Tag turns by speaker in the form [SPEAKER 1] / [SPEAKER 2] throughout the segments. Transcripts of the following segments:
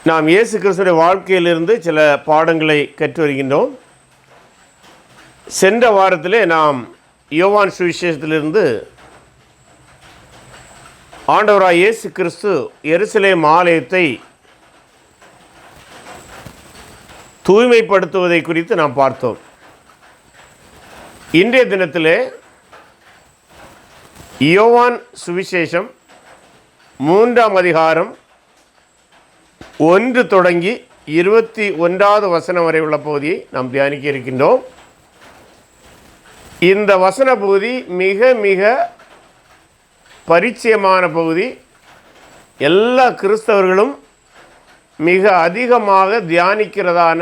[SPEAKER 1] நாம் இயேசு கிறிஸ்துடைய வாழ்க்கையிலிருந்து சில பாடங்களை கற்று வருகின்றோம். சென்ற வாரத்திலே நாம் யோவான் சுவிசேஷத்திலிருந்து ஆண்டவராய் இயேசு கிறிஸ்து எருசலேம் ஆலயத்தை தூய்மைப்படுத்துவதை குறித்து நாம் பார்த்தோம். இன்றைய தினத்திலே யோவான் சுவிசேஷம் 3ஆம் அதிகாரம் 1 தொடங்கி 21வது வசனம் வரை உள்ள பகுதியை நாம் தியானிக்க இருக்கின்றோம். இந்த வசன பகுதி மிக மிக பரிச்சயமான பகுதி. எல்லா கிறிஸ்தவர்களும் மிக அதிகமாக தியானிக்கிறதான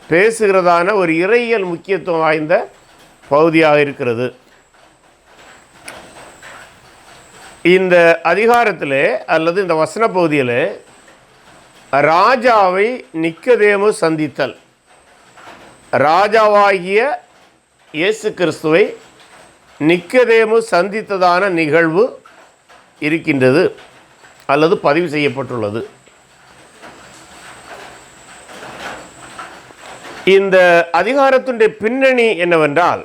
[SPEAKER 1] பேசுகிறதான ஒரு இறையியல் முக்கியத்துவம் வாய்ந்த பகுதியாக இருக்கிறது. இந்த அதிகாரத்தில் அல்லது இந்த வசன பகுதியில் ராஜாவை நிக்கதேமு சந்தித்தல், ராஜாவாகிய இயேசு கிறிஸ்துவை நிக்கதேமு சந்தித்ததான நிகழ்வு இருக்கின்றது அல்லது பதிவு செய்யப்பட்டுள்ளது. இந்த அதிகாரத்தினுடைய பின்னணி என்னவென்றால்,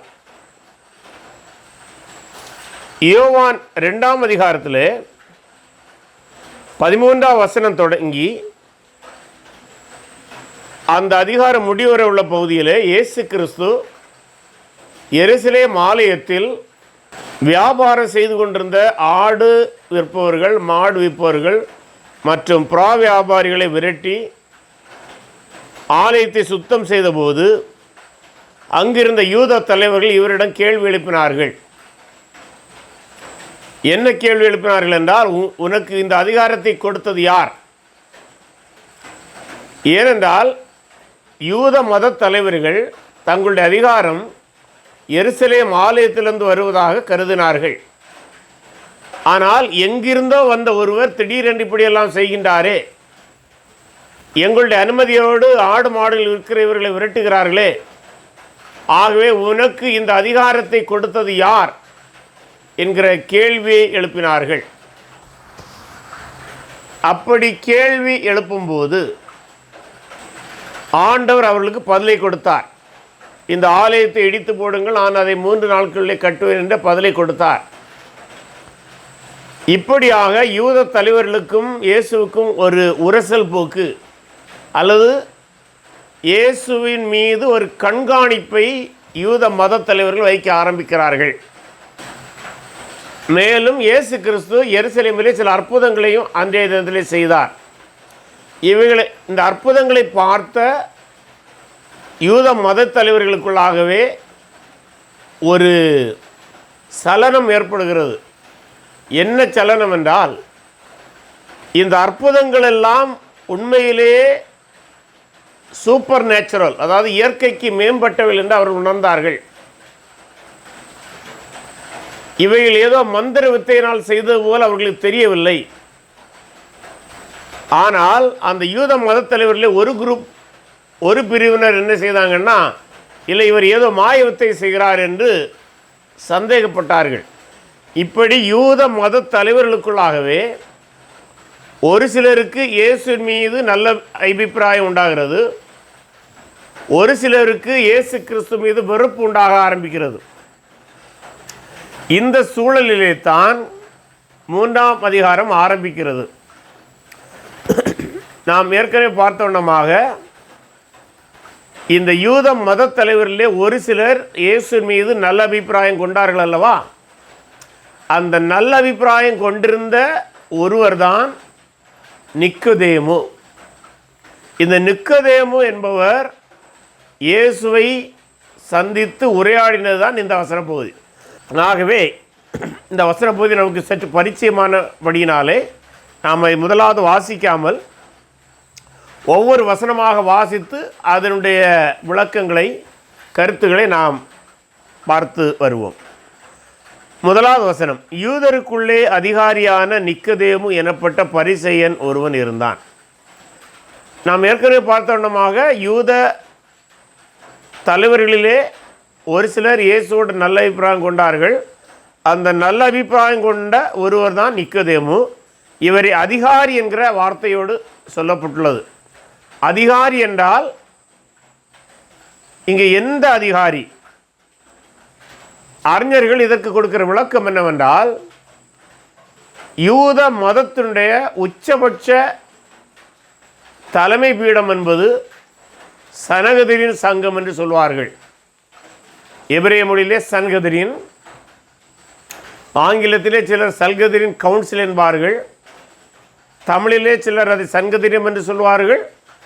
[SPEAKER 1] யோவான் 2ஆம் அதிகாரத்தில் 13ஆம் வசனம் தொடங்கி அந்த அதிகாரம் முடிவரை உள்ள பகுதியில் இயேசு கிறிஸ்து எருசலேம் ஆலயத்தில் வியாபாரம் செய்து கொண்டிருந்த ஆடு விற்பவர்கள், மாடு விற்பவர்கள் மற்றும் புறா வியாபாரிகளை விரட்டி ஆலயத்தை சுத்தம் செய்தபோது அங்கிருந்த யூத தலைவர்கள் இவரிடம் கேள்வி எழுப்பினார்கள். என்ன கேள்வி எழுப்பினார்கள் என்றால், உனக்கு இந்த அதிகாரத்தை கொடுத்தது யார்? ஏனென்றால் யூத மத தலைவர்கள் தங்களுடைய அதிகாரம் எருசலேம் ஆலயத்திலிருந்து வருவதாக கருதினார்கள். ஆனால் எங்கிருந்தோ வந்த ஒருவர் திடீரென்று இப்படியெல்லாம் செய்கின்றாரே, எங்களுடைய அனுமதியோடு ஆடு மாடுகள் இருக்கிறவர்களை விரட்டுகிறார்களே, ஆகவே உனக்கு இந்த அதிகாரத்தை கொடுத்தது யார் என்கிற கேள்வியை எழுப்பினார்கள். அப்படி கேள்வி எழுப்பும்போது ஆண்டவர் அவர்களுக்கு பதிலை கொடுத்தார். இந்த ஆலயத்தை இடித்து போடுங்கள், நான் அதை 3 நாட்களிலே கட்டுவேன் என்ற பதிலை கொடுத்தார். இப்படியாக யூத தலைவர்களுக்கும் இயேசுவுக்கும் ஒரு உரசல் போக்கு அல்லது இயேசுவின் மீது ஒரு கண்காணிப்பை யூத மத தலைவர்கள் வைக்க ஆரம்பிக்கிறார்கள். மேலும் இயேசு கிறிஸ்து எருசலேமிலே சில அற்புதங்களையும் அன்றைய தினத்திலே செய்தார். இந்த அற்புதங்களை பார்த்த யூத மத தலைவர்களுக்குள்ளாகவே ஒரு சலனம் ஏற்படுகிறது. என்ன சலனம் என்றால், இந்த அற்புதங்கள் எல்லாம் உண்மையிலேயே சூப்பர் நேச்சுரல், அதாவது இயற்கைக்கு மேம்பட்டவை என்று அவர்கள் உணர்ந்தார்கள். இவைகள் ஏதோ மந்திர வித்தையினால் செய்தது போல் அவர்களுக்கு தெரியவில்லை. ஆனால் அந்த யூத மத தலைவர்களே ஒரு பிரிவினர் என்ன செய்தாங்கன்னா, இல்லை இவர் ஏதோ மாய வித்தை செய்கிறார் என்று சந்தேகப்பட்டார்கள். இப்படி யூத மத தலைவர்களுக்குள்ளாகவே ஒரு சிலருக்கு இயேசு மீது நல்ல அபிப்பிராயம் உண்டாகிறது, ஒரு சிலருக்கு இயேசு கிறிஸ்து மீது வெறுப்பு உண்டாக ஆரம்பிக்கிறது. இந்த சூழலிலே தான் 3ஆம் அதிகாரம் ஆரம்பிக்கிறது. நாம் ஏற்கனவே பார்த்தவண்ணமாக இந்த யூத மத தலைவரிலே ஒரு சிலர் இயேசு மீது நல்ல அபிப்பிராயம் கொண்டார்கள் அல்லவா? அந்த நல்ல அபிப்பிராயம் கொண்டிருந்த ஒருவர் தான் நிக்கதேமு. இந்த நிக்கதேமு என்பவர் இயேசுவை சந்தித்து உரையாடினது தான் இந்த வசன பகுதி. ஆகவே இந்த வசன பகுதி நமக்கு சற்று பரிச்சயமானபடியினாலே நாம் முதலாவது வாசிக்காமல் ஒவ்வொரு வசனமாக வாசித்து அதனுடைய விளக்கங்களை, கருத்துக்களை நாம் பார்த்து வருவோம். முதலாவது வசனம், யூதருக்குள்ளே அதிகாரியான நிக்கதேமு எனப்பட்ட பரிசேயன் ஒருவன் இருந்தான். நாம் ஏற்கனவே பார்த்தவண்ணமாக யூத தலைவர்களிலே ஒரு சிலர் இயேசுவோடு நல்ல அபிப்பிராயம் கொண்டார்கள். அந்த நல்ல அபிப்பிராயம் கொண்ட ஒருவர் தான் நிக்கதேமு. இவரை அதிகாரி என்கிற வார்த்தையோடு சொல்லப்பட்டுள்ளது. அதிகாரி என்றால் இங்கே எந்த அதிகாரி? அறிஞர்கள் இதற்கு கொடுக்கிற விளக்கம் என்னவென்றால், யூத மதத்தினுடைய உச்சபட்ச தலைமை பீடம் என்பது சனகதிரின் சங்கம் என்று சொல்வார்கள். எபிரேய மொழியிலே சன்கதிரின், ஆங்கிலத்திலே சிலர் சல்கதிரின் கவுன்சில் என்பார்கள், தமிழிலே சிலர் அதை சன்கதிரியம் என்று சொல்வார்கள்,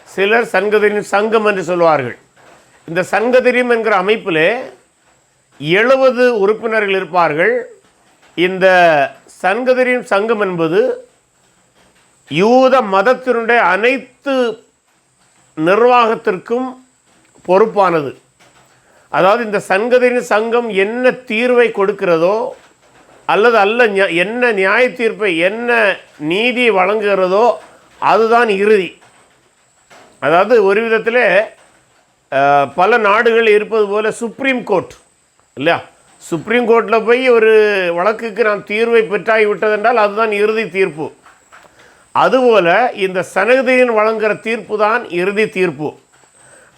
[SPEAKER 1] சிலர் சன்கதிரின் சங்கம் என்று சொல்வார்கள். இந்த சன்கதிரியம் என்கிற அமைப்பிலே 70 உறுப்பினர்கள் இருப்பார்கள். இந்த சன்கதிரின் சங்கம் என்பது யூத மதத்தினுடைய அனைத்து நிர்வாகத்திற்கும் பொறுப்பானது. அதாவது இந்த சன்கதிரின் சங்கம் என்ன தீர்வை கொடுக்கிறதோ அல்லது என்ன நியாய தீர்ப்பை, என்ன நீதியை வழங்குகிறதோ அதுதான் இறுதி. அதாவது ஒரு விதத்தில் பல நாடுகள் இருப்பது போல சுப்ரீம் கோர்ட் இல்லையா, சுப்ரீம் கோர்ட்டில் போய் ஒரு வழக்குக்கு நாம் தீர்வை பெற்றாகிவிட்டதென்றால் அதுதான் இறுதி தீர்ப்பு. அதுபோல் இந்த சனகதிரின் வழங்குகிற தீர்ப்பு தான் இறுதி தீர்ப்பு.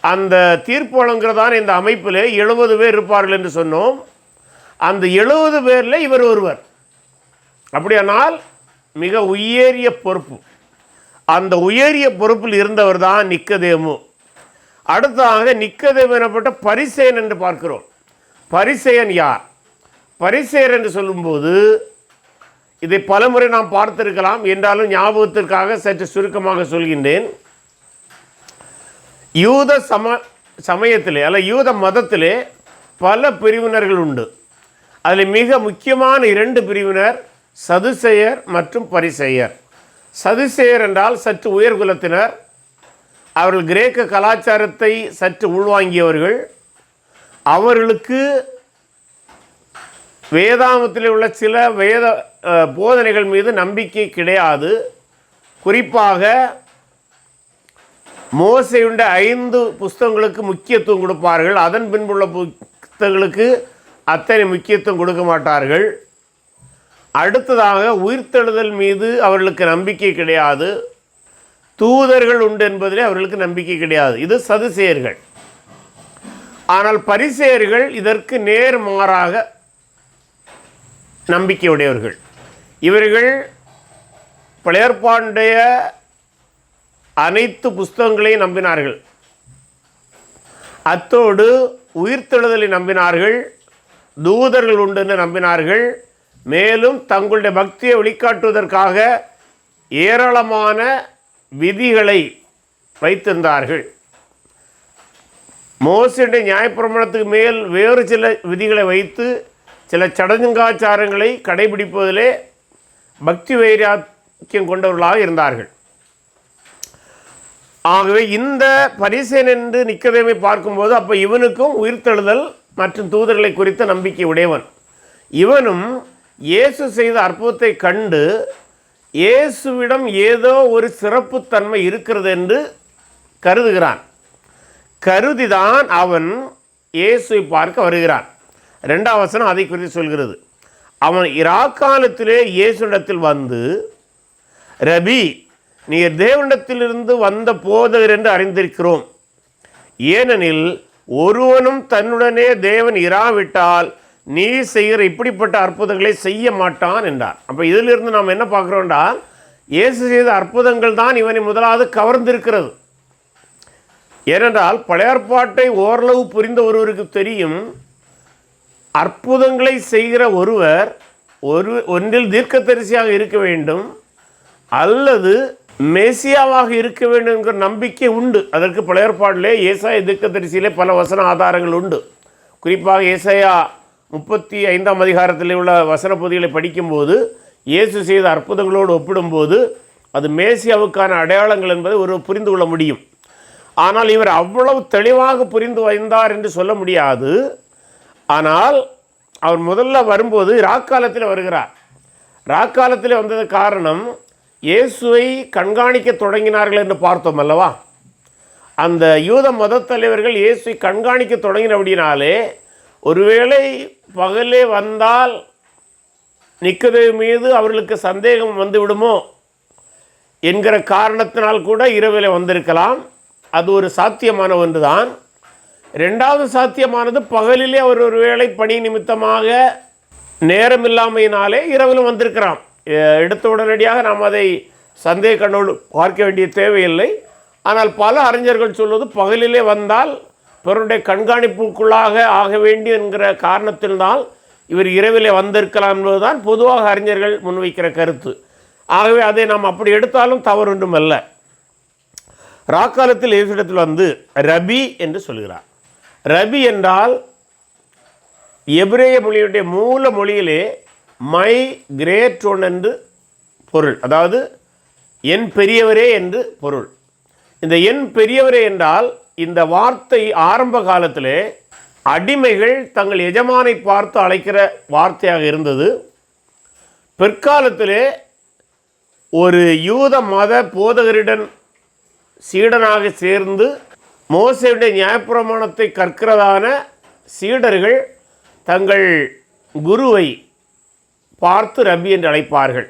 [SPEAKER 1] அந்த தீர்ப்பு வழங்குறதான் இந்த அமைப்பில் 70 பேர் இருப்பார்கள் என்று சொன்னோம். அந்த 70 பேரில் இவர் ஒருவர். அப்படியானால் மிக உயரிய பொறுப்பு. அந்த உயரிய பொறுப்பில் இருந்தவர் தான் நிக்கதேமு. அடுத்ததாக நிக்கதேமு எனப்பட்ட பரிசேயன் என்று பார்க்கிறோம். பரிசேயன் யார்? பரிசேயர் என்று சொல்லும்போது இதை பலமுறை நாம் பார்த்திருக்கலாம், என்றாலும் ஞாபகத்திற்காக சற்று சுருக்கமாக சொல்கின்றேன். யூத சமயத்திலே அல்ல யூத மதத்திலே பல பிரிவினர்கள் உண்டு. அதில் மிக முக்கியமான 2 பிரிவினர் சதுசேயர் மற்றும் பரிசேயர். சதுசேயர் என்றால் சற்று உயர்குலத்தினர். அவர்கள் கிரேக்க கலாச்சாரத்தை சற்று உள்வாங்கியவர்கள். அவர்களுக்கு வேதாமத்தில் உள்ள சில வேத போதனைகள் மீது நம்பிக்கை கிடையாது. குறிப்பாக மோசேயுடைய 5 புஸ்தகங்களுக்கு முக்கியத்துவம் கொடுப்பார்கள். அதன் பின்புள்ள புத்தகங்களுக்கு அத்தனை முக்கியத்துவம் கொடுக்க மாட்டார்கள். அடுத்ததாக உயிர்த்தெழுதல் மீது அவர்களுக்கு நம்பிக்கை கிடையாது. தூதர்கள் உண்டு என்பதிலே அவர்களுக்கு நம்பிக்கை கிடையாது. இது சதுசேயர்கள். ஆனால் பரிசேயர்கள் இதற்கு நேர்மாறாக நம்பிக்கையுடையவர்கள். இவர்கள் பழையற்பாண்டுடைய அனைத்து புஸ்தகங்களையும் நம்பினார்கள். அத்தோடு உயிர்த்தெழுதலை நம்பினார்கள், தூதர்கள் உண்டு என்று நம்பினார்கள். மேலும் தங்களுடைய பக்தியை வெளிக்காட்டுவதற்காக ஏராளமான விதிகளை வைத்திருந்தார்கள். மோசேயுடைய நியாயப்பிரமாணத்துக்கு மேல் வேறு சில விதிகளை வைத்து சில சடங்காச்சாரங்களை கடைபிடிப்பதிலே பக்தி வைராக்கியம் கொண்டவர்களாக இருந்தார்கள். ஆகவே இந்த பரிசேயன் என்று நிக்கதேமை பார்க்கும்போது அப்போ இவனுக்கும் உயிர்த்தெழுதல் மற்றும் தூதர்களை குறித்த நம்பிக்கை உடையவன். இவனும் இயேசு செய்த அற்புதத்தை கண்டு இயேசுவிடம் ஏதோ ஒரு சிறப்புத்தன்மை இருக்கிறது என்று கருதுகிறான். கருதிதான் அவன் இயேசுவை பார்க்க வருகிறான். 2ஆம் வசனம் அதை குறித்து சொல்கிறது. அவன் இராக்காலத்திலே இயேசுவிடத்தில் வந்து, ரபி, நீர் தேவனிடத்திலிருந்து வந்த போதகர் என்று அறிந்திருக்கிறோம். ஏனெனில் ஒருவனும் தன்னுடனே தேவன் இராவிட்டால் நீ செய்கிற இப்படிப்பட்ட அற்புதங்களை செய்ய மாட்டான் என்றார். அப்போ இதிலிருந்து நாம் என்ன பார்க்குறோம்னா, இயேசு செய்த அற்புதங்கள் தான் இவனை முதலாவது கவர்ந்திருக்கிறது. ஏனென்றால் பழையாற்பாட்டை ஓரளவு புரிந்த ஒருவருக்கு தெரியும், அற்புதங்களை செய்கிற ஒருவர் ஒன்றில் தீர்க்கதரிசியாக இருக்க வேண்டும் அல்லது மேசியாவாக இருக்க வேண்டும் என்கிற நம்பிக்கை உண்டு. அதற்கு பழையாற்பாட்டிலே ஏசாயா தீர்க்கதரிசியிலே பல வசன ஆதாரங்கள் உண்டு. குறிப்பாக ஏசாயா 35ஆம் அதிகாரத்தில் உள்ள வசன பகுதிகளை படிக்கும்போது இயேசு செய்த அற்புதங்களோடு ஒப்பிடும்போது அது மேசியாவுக்கான அடையாளங்கள் என்பதை ஒரு புரிந்து கொள்ள முடியும். ஆனால் இவர் அவ்வளவு தெளிவாக புரிந்து வந்தார் என்று சொல்ல முடியாது. ஆனால் அவர் முதல்ல வரும்போது ராக்காலத்தில் வருகிறார். ராக்காலத்தில் வந்தது காரணம், இயேசுவை கண்காணிக்க தொடங்கினார்கள் என்று பார்த்தோம் அல்லவா. அந்த யூத மத தலைவர்கள் இயேசுவை கண்காணிக்க தொடங்கினபடினாலே ஒருவேளை பகலே வந்தால் நிக்கதேமு மீது அவர்களுக்கு சந்தேகம் வந்து விடுமோ என்கிற காரணத்தினால் கூட இரவில் வந்திருக்கலாம். அது ஒரு சாத்தியமான ஒன்று தான். ரெண்டாவது சாத்தியமானது, பகலிலே அவர் ஒரு வேளை பணி நிமித்தமாக நேரமில்லாமையினாலே இரவிலும் வந்திருக்கிறான். எடுத்த உடனடியாக நாம் அதை சந்தேக கண்ணோடு பார்க்க வேண்டிய தேவையில்லை. ஆனால் பல அறிஞர்கள் சொல்வது, பகலிலே வந்தால் பிறருடைய கண்காணிப்புக்குள்ளாக ஆக வேண்டும் என்கிற காரணத்தில்தான் இவர் இரவிலே வந்திருக்கலாம் என்பதுதான் பொதுவாக அறிஞர்கள் முன்வைக்கிற கருத்து. ஆகவே அதை நாம் அப்படி எடுத்தாலும் தவறு ஒன்றும் அல்ல. ராக்காலத்தில் இயேசுவிடத்தில் வந்து ரபி என்று சொல்கிறார். ரபி என்றால் எபிரேய மொழியுடைய மூல மொழியிலே மை கிரேட் ஒன் என்று பொருள், அதாவது என் பெரியவரே என்று பொருள். இந்த என் பெரியவரே என்றால் இந்த வார்த்தை ஆரம்ப காலத்திலே அடிமைகள் தங்கள் எஜமானை பார்த்து அழைக்கிற வார்த்தையாக இருந்தது. பிற்காலத்திலே ஒரு யூத மத போதகரிடம் சீடனாக சேர்ந்து மோசேயுடைய நியாயப்பிரமாணத்தை கற்கிறதான சீடர்கள் தங்கள் குருவை பார்த்து ரபி என்று அழைப்பார்கள்.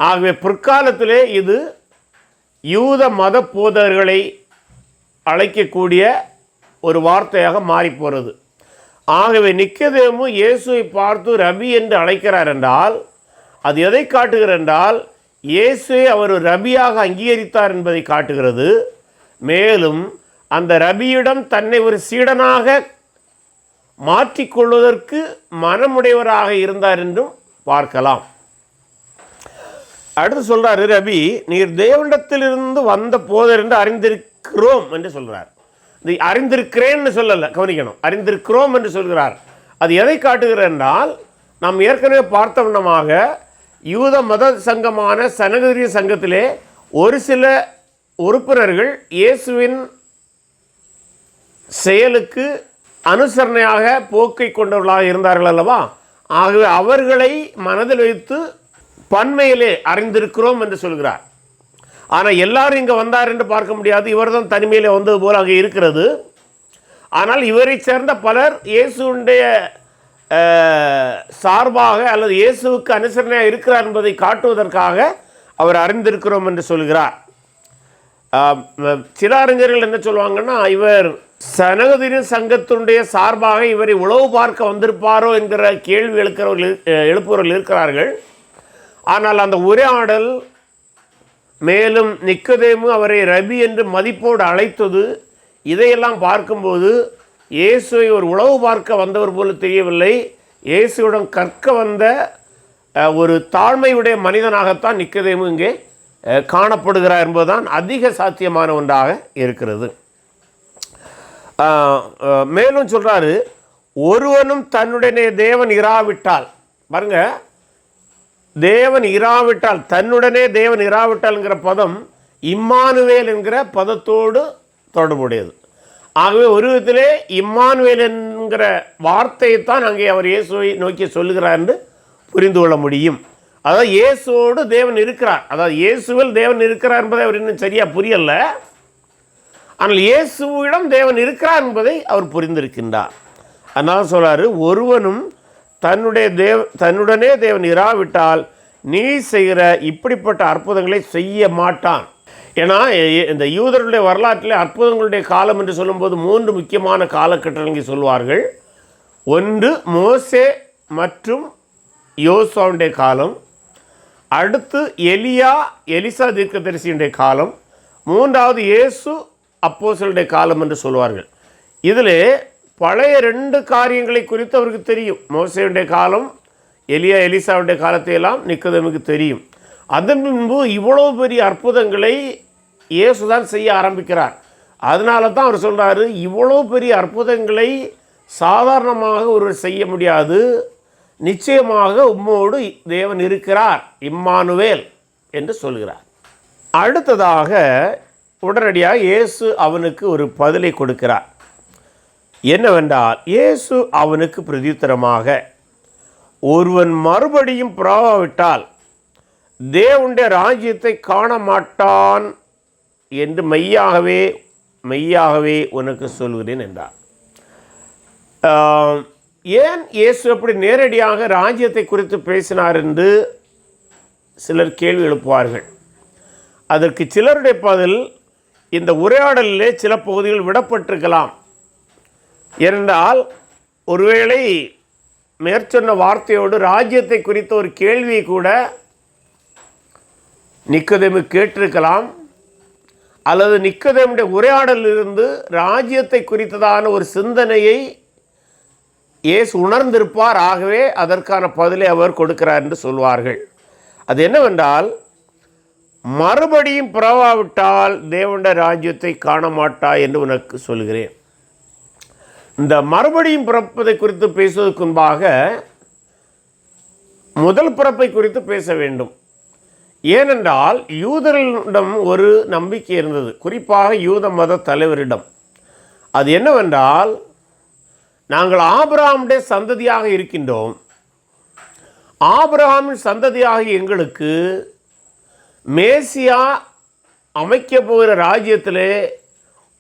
[SPEAKER 1] ஆகவே பிற்காலத்திலே இது யூத மத போதகர்களை அழைக்கக்கூடிய ஒரு வார்த்தையாக மாறிப்போகிறது. ஆகவே நிக்கதேமு இயேசுவை பார்த்து ரபி என்று அழைக்கிறார் என்றால் அது எதை காட்டுகிறது என்றால், இயேசுவை அவர் ரபியாக அங்கீகரித்தார் என்பதை காட்டுகிறது. மேலும் அந்த ரபியிடம் தன்னை ஒரு சீடனாக மாற்றிக்கொள்வதற்கு மனமுடையவராக இருந்தார் என்றும் பார்க்கலாம். அடுத்து சொல்கிறார், ரபி நீர் தேவனிடத்திலிருந்து வந்த போதர் என்று அறிந்திருக்கிறோம் என்று சொல்கிறார். இது அறிந்திருக்கிறேன்னு சொல்லலை, கவனிக்கணும். அறிந்திருக்கிறோம் என்று சொல்கிறார். அது எதை காட்டுகிறது என்றால், நாம் ஏற்கனவே பார்த்த வண்ணமாக யூத மத சங்கமான சனகரிய சங்கத்திலே ஒரு சில உறுப்பினர்கள் இயேசுவின் செயலுக்கு அனுசரணையாக போக்கை கொண்டவர்களாக இருந்தார்கள் அல்லவா? ஆகவே அவர்களை மனதில் வைத்து பன்மையிலே அறிந்திருக்கிறோம் என்று சொல்கிறார். ஆனால் எல்லாரும் இங்கே வந்தார் என்று பார்க்க முடியாது. இவர் தான் தனிமையிலே வந்தது போல அங்கே இருக்கிறது. ஆனால் இவரை சேர்ந்த பலர் இயேசுடைய சார்பாக அல்லது இயேசுவுக்கு அனுசரணையாக இருக்கிறார் என்பதை காட்டுவதற்காக அவர் அறிந்திருக்கிறோம் என்று சொல்கிறார். சில அறிஞர்கள் என்ன சொல்லுவாங்கன்னா, இவர் சனகதின சங்கத்தினுடைய சார்பாக இவரை உளவு பார்க்க வந்திருப்பாரோ என்கிற கேள்வி எழுப்புவர்கள் இருக்கிறார்கள். ஆனால் அந்த உரையாடல் மேலும் நிக்கதேமு அவரை ரபி என்று மதிப்போடு அழைத்தது, இதையெல்லாம் பார்க்கும்போது இயேசுவை ஒரு உளவு பார்க்க வந்தவர் போல தெரியவில்லை. இயேசுவிடம் கற்க வந்த ஒரு தாழ்மையுடைய மனிதனாகத்தான் நிக்கதேமு இங்கே காணப்படுகிறார் என்பதுதான் அதிக சாத்தியமான ஒன்றாக இருக்கிறது. மேலும் சொல்கிறாரு, ஒருவனும் தன்னுடனே தேவன் இராவிட்டால், பாருங்க, தேவன் இராவிட்டால், தன்னுடனே தேவன் இராவிட்டால்ங்கிற பதம் இம்மானுவேல் என்கிற பதத்தோடு தொடர்புடையது. ஆகவே ஒரு விதத்திலே இம்மானுவேல் என்கிற வார்த்தையைத்தான் அங்கே அவர் இயேசுவை நோக்கி சொல்லுகிறார் என்று புரிந்து கொள்ள முடியும். அதாவது இயேசுவோடு தேவன் இருக்கிறார், அதாவது இயேசுவில் தேவன் இருக்கிறார் என்பதை அவர் இன்னும் சரியாக புரியல. ஆனால் இயேசுவிடம் தேவன் இருக்கிறார் என்பதை அவர் புரிந்திருக்கின்றார். அதனால் சொல்கிறாரு, ஒருவனும் தன்னுடனே தேவன் இராவிட்டால் நீ செய்கிற இப்படிப்பட்ட அற்புதங்களை செய்ய மாட்டான். ஏன்னா இந்த யூதர்களுடைய வரலாற்றிலே அற்புதங்களுடைய காலம் என்று சொல்லும்போது 3 முக்கியமான காலகட்டங்களை சொல்வார்கள். ஒன்று மோசே மற்றும் யோசுவாவுடைய காலம், அடுத்து எலிசா தீர்க்கதரிசியுடைய காலம், மூன்றாவது இயேசு அப்போஸ்தலருடைய காலம் என்று சொல்வார்கள். இதில் பழைய 2 காரியங்களை குறித்து அவருக்கு தெரியும். மோசேயுடைய காலம், எலிசாவுடைய காலத்தை எல்லாம் நிக்கதேமுக்கு தெரியும். அதன் முன்பு இவ்வளோ பெரிய அற்புதங்களை இயேசுதான் செய்ய ஆரம்பிக்கிறார். அதனால தான் அவர் சொல்கிறாரு, இவ்வளோ பெரிய அற்புதங்களை சாதாரணமாக ஒருவர் செய்ய முடியாது, நிச்சயமாக உம்மோடு தேவன் இருக்கிறார், இம்மானுவேல் என்று சொல்கிறார். அடுத்ததாக உடனடியாக இயேசு அவனுக்கு ஒரு பதிலை கொடுக்கிறார். என்னவென்றால், இயேசு அவனுக்கு பிரதியுத்தரமாக, ஒருவன் மறுபடியும் பிறவாவிட்டால் தேவனுடைய ராஜ்யத்தை காண மாட்டான் என்று மெய்யாகவே உனக்கு சொல்கிறேன் என்றார். ஏன் இயேசு அப்படி நேரடியாக ராஜ்யத்தை குறித்து பேசினார் என்று சிலர் கேள்வி எழுப்புவார்கள். அதற்கு சிலருடைய பதில் இந்த உரையாடலிலே சில பகுதிகள் விடப்பட்டிருக்கலாம். ஏனென்றால் ஒருவேளை மேற்சொன்ன வார்த்தையோடு ராஜ்யத்தை குறித்த ஒரு கேள்வியை கூட நிக்கோதேமு கேட்டிருக்கலாம், அல்லது நிக்கோதேமுடைய உரையாடலிலிருந்து ராஜ்யத்தை குறித்ததான ஒரு சிந்தனையை இயேசு உணர்ந்திருப்பார். ஆகவே அதற்கான பதிலை அவர் கொடுக்கிறார் என்று சொல்வார்கள். அது என்னவென்றால், மறுபடியும் பிறவாவிட்டால் தேவனுடைய ராஜ்யத்தை காண மாட்டாய் என்று உனக்கு சொல்கிறேன். இந்த மறுபடியும் பிறப்பதை குறித்து பேசுவதற்கு முன்பாக முதல் பிறப்பை குறித்து பேச வேண்டும். ஏனென்றால் யூதர்களிடம் ஒரு நம்பிக்கை இருந்தது, குறிப்பாக யூத மத தலைவரிடம். அது என்னவென்றால், நாங்கள் ஆபிரகாமுடைய சந்ததியாக இருக்கின்றோம், ஆபிரகாமின் சந்ததியாக எங்களுக்கு மேசியா அமைக்க போகிற ராஜ்யத்திலே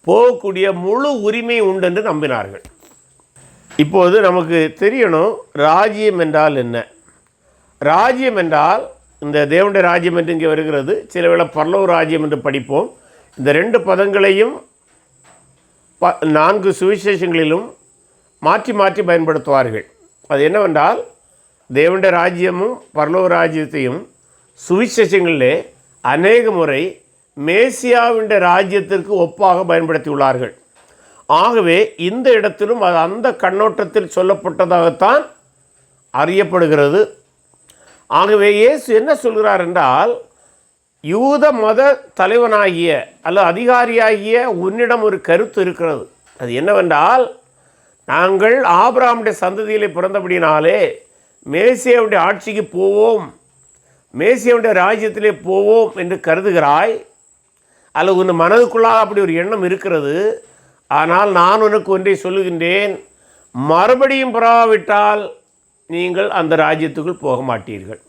[SPEAKER 1] போகக்கூடிய முழு உரிமை உண்டு என்று நம்பினார்கள். இப்போது நமக்கு தெரியணும், ராஜ்யம் என்றால் என்ன. ராஜ்யம் என்றால், இந்த தேவனுடைய ராஜ்யம் என்று இங்கே வருகிறது, சில வேளை பரலோக ராஜ்யம் என்று படிப்போம். இந்த ரெண்டு பதங்களையும் 4 சுவிசேஷங்களிலும் மாற்றி மாற்றி பயன்படுத்துவார்கள். அது என்னவென்றால், தேவனுடைய ராஜ்யமும் பரலோக ராஜ்யத்தையும் சுவிசேஷங்களிலே அநேக முறை மேசியாவின் ராஜ்யத்திற்கு ஒப்பாக பயன்படுத்தியுள்ளார்கள். ஆகவே இந்த இடத்திலும் அது அந்த கண்ணோட்டத்தில் சொல்லப்பட்டதாகத்தான் அறியப்படுகிறது. ஆகவே இயேசு என்ன சொல்கிறார் என்றால், யூத மத தலைவனாகிய அல்லது அதிகாரியாகிய உன்னிடம் ஒரு கருத்து இருக்கிறது. அது என்னவென்றால், நாங்கள் ஆபிரகாமுடைய சந்ததியிலே பிறந்தபடினாலே மேசியாவுடைய ஆட்சிக்கு போவோம், மேசியாவுடைய ராஜ்யத்திலே போவோம் என்று கருதுகிறாய், அல்லது உன் மனதுக்குள்ளாக அப்படி ஒரு எண்ணம் இருக்கிறது. ஆனால் நான் உனக்கு ஒன்றை சொல்லுகின்றேன், மறுபடியும் பிறவாவிட்டால் நீங்கள் அந்த ராஜ்யத்துக்குள் போக மாட்டீர்கள்.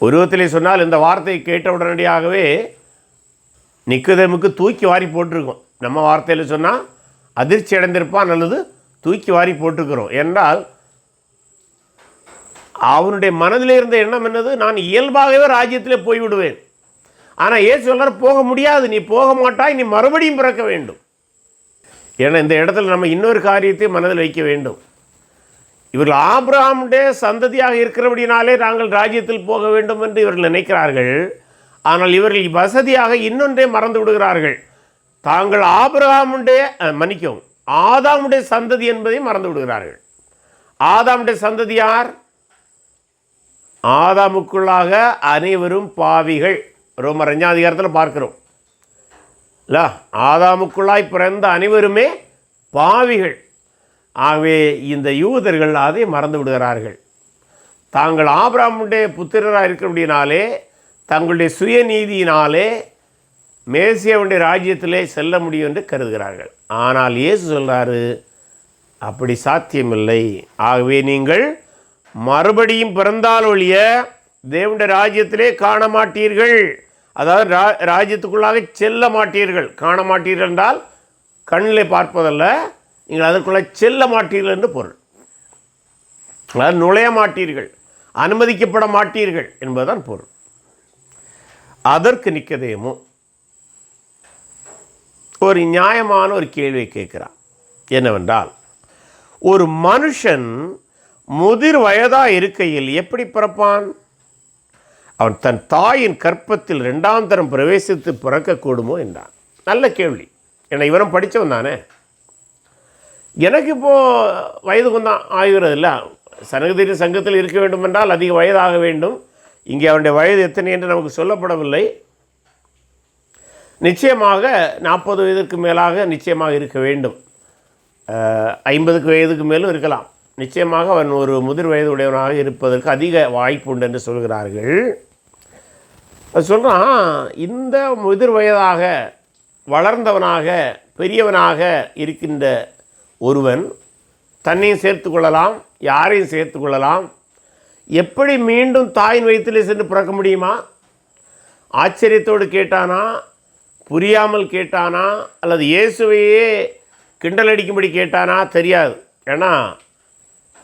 [SPEAKER 1] உருவத்திலே சொன்னால் இந்த வார்த்தையை கேட்ட உடனடியாகவே நிக்கோதேமுக்கு தூக்கி வாரி போட்டிருக்கோம். நம்ம வார்த்தையில் சொன்னால் அதிர்ச்சி அடைந்திருப்பான், அல்லது தூக்கி வாரி போட்டிருக்கிறோம். என்றால் அவனுடைய மனதில் இருந்த எண்ணம் என்னது, நான் இயல்பாகவே ராஜ்யத்திலே போய்விடுவேன். ஆனால் ஏன் சொல்கிற போக முடியாது, நீ போக மாட்டாய், நீ மறுபடியும் பிறக்க வேண்டும். ஏன்னா இந்த இடத்துல நம்ம இன்னொரு காரியத்தை மனதில் வைக்க வேண்டும். இவர்கள் ஆபிரகாமுடைய சந்ததியாக இருக்கிறபடினாலே நாங்கள் ராஜ்யத்தில் போக வேண்டும் என்று இவர்கள் நினைக்கிறார்கள். ஆனால் இவர்கள் வசதியாக இன்னொன்றே மறந்து விடுகிறார்கள். தாங்கள் ஆபிரகாமுடைய ஆதாமுடைய சந்ததி என்பதை மறந்து விடுகிறார்கள். ஆதாமுடைய சந்ததி யார்? ஆதாமுக்குள்ளாக அனைவரும் பாவிகள். ரோமர் 5ஆம் அதிகாரத்தில் பார்க்கிறோம் இல்ல, ஆதாமுக்குள்ளாய் பிறந்த அனைவருமே பாவிகள். ஆகவே இந்த யூதர்கள் அதை மறந்து விடுகிறார்கள். தாங்கள் ஆபிரகாமுடைய புத்திரராக இருக்கிறபடினாலே தங்களுடைய சுயநீதியினாலே மேசியாவுடைய ராஜ்யத்திலே செல்ல முடியும் என்று கருதுகிறார்கள். ஆனால் இயேசு சொல்கிறாரு, அப்படி சாத்தியமில்லை. ஆகவே நீங்கள் மறுபடியும் பிறந்தால் ஒழிய தேவனுடைய ராஜ்யத்திலே காண மாட்டீர்கள். அதாவது ராஜ்யத்துக்குள்ளாக செல்ல மாட்டீர்கள். காண மாட்டீர்கள் என்றால் கண்ணில் பார்ப்பதல்ல, நீங்கள் அதற்குள்ளே செல்ல மாட்டீர்கள் என்று பொருள். அதாவது நுழைய மாட்டீர்கள், அனுமதிக்கப்பட மாட்டீர்கள் என்பதுதான் பொருள். அதற்கு நிக்கோதேமு ஒரு நியாயமான ஒரு கேள்வியை கேட்கிறான். என்னவென்றால், ஒரு மனுஷன் முதிர் வயதாக இருக்கையில் எப்படி பிறப்பான்? அவன் தன் தாயின் கற்பத்தில் 2ஆம் தரம் பிரவேசித்து பிறக்கக்கூடுமோ என்றான். நல்ல கேள்வி. ஏன்னா இவரும் படித்தவன் தானே. எனக்கு இப்போது வயது கொஞ்சம் ஆகிறது இல்லை. சனகதிரி சங்கத்தில் இருக்க வேண்டும் என்றால் அதிக வயதாக வேண்டும். இங்கே அவனுடைய வயது எத்தனை என்று நமக்கு சொல்லப்படவில்லை. நிச்சயமாக 40 வயதுக்கு மேலாக நிச்சயமாக இருக்க வேண்டும். 50 வயதுக்கு மேலும் இருக்கலாம். நிச்சயமாக அவன் ஒரு முதிர் வயது உடையவனாக இருப்பதற்கு அதிக வாய்ப்பு உண்டு என்று சொல்கிறார்கள். அது சொல்கிறான், இந்த முதிர் வயதாக வளர்ந்தவனாக பெரியவனாக இருக்கின்ற ஒருவன் தன்னையும் சேர்த்து கொள்ளலாம், யாரையும் சேர்த்து கொள்ளலாம். எப்படி மீண்டும் தாயின் வயிற்றிலே சென்று பிறக்க முடியுமா? ஆச்சரியத்தோடு கேட்டானா, புரியாமல் கேட்டானா, அல்லது இயேசுவையே கிண்டல் அடிக்கும்படி கேட்டானா தெரியாது. ஏன்னா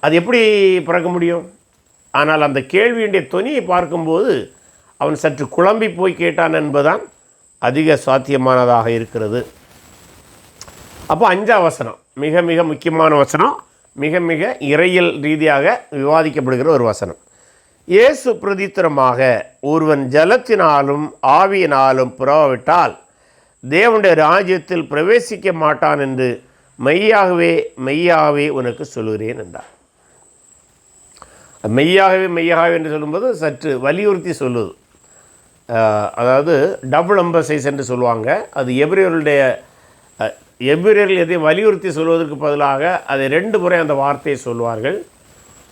[SPEAKER 1] அது எப்படி பிறக்க முடியும்? ஆனால் அந்த கேள்வியுடைய தொனியை பார்க்கும்போது அவன் சற்று குழம்பி போய் கேட்டான் என்பதுதான் அதிக சாத்தியமானதாக இருக்கிறது. அப்போ 5ஆம் வசனம் மிக மிக முக்கியமான வசனம், மிக மிக இறையியல் ரீதியாக விவாதிக்கப்படுகிற ஒரு வசனம். இயேசு பிரதித்திரமாக, ஒருவன் ஜலத்தினாலும் ஆவியினாலும் பிறவாவிட்டால் தேவனுடைய ராஜ்யத்தில் பிரவேசிக்க மாட்டான் என்று மெய்யாகவே மெய்யாகவே உனக்கு சொல்கிறேன் என்றார். மெய்யாகவே மெய்யாகவே என்று சொல்லும்போது சற்று வலியுறுத்தி சொல்லுது. அதாவது டபுள் எம்பசைஸ் என்று சொல்லுவாங்க. அது எபிரியர்கள் எதையும் வலியுறுத்தி சொல்வதற்கு பதிலாக அதை 2 முறை அந்த வார்த்தையை சொல்வார்கள்.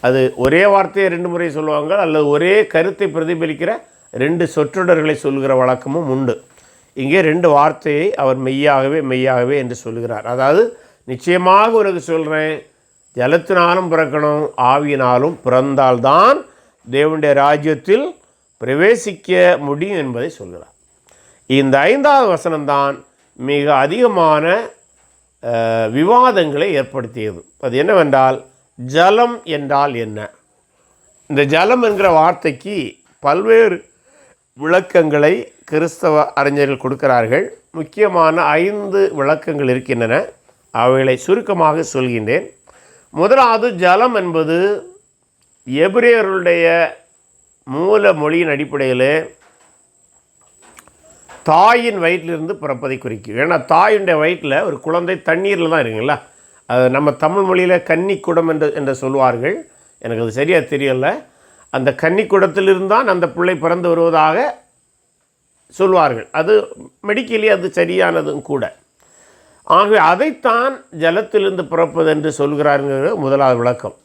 [SPEAKER 1] அது ஒரே வார்த்தையை 2 முறை சொல்லுவாங்க, அல்லது ஒரே கருத்தை பிரதிபலிக்கிற 2 சொற்றொடர்களை சொல்கிற வழக்கமும் உண்டு. இங்கே 2 வார்த்தையை அவர் மெய்யாகவே மெய்யாகவே என்று சொல்கிறார். அதாவது நிச்சயமாக உனக்கு சொல்கிறேன், ஜலத்தினாலும் பிறக்கணும், ஆவியினாலும் பிறந்தால்தான் தேவனுடைய ராஜ்யத்தில் பிரவேசிக்க முடியும் என்பதை சொல்கிறார். இந்த 5ஆவது வசனம்தான் மிக அதிகமான விவாதங்களை ஏற்படுத்தியது. அது என்னவென்றால், ஜலம் என்றால் என்ன? இந்த ஜலம் என்கிற வார்த்தைக்கு பல்வேறு விளக்கங்களை கிறிஸ்தவ அறிஞர்கள் கொடுக்கிறார்கள். முக்கியமான 5 விளக்கங்கள் இருக்கின்றன. அவைகளை சுருக்கமாக சொல்கின்றேன். முதலாவது, ஜலம் என்பது எபிரேயர்களுடைய மூல மொழியின் அடிப்படையில் தாயின் வயிற்றிலிருந்து பிறப்பதை குறிக்கும். ஏன்னா தாயுடைய வயிற்றில் ஒரு குழந்தை தண்ணீரில் தான் இருக்குங்களா. அது நம்ம தமிழ் மொழியில் கன்னிக்குடம் என்று சொல்வார்கள். எனக்கு அது சரியாக தெரியலை. அந்த கன்னிக்குடத்திலிருந்து தான் அந்த பிள்ளை பிறந்து வருவதாக சொல்வார்கள். அது மெடிக்கலி அது சரியானதும் கூட. ஆகவே அதைத்தான் ஜலத்திலிருந்து பிறப்பது என்று சொல்கிறாருங்கிற முதலாவது விளக்கம்.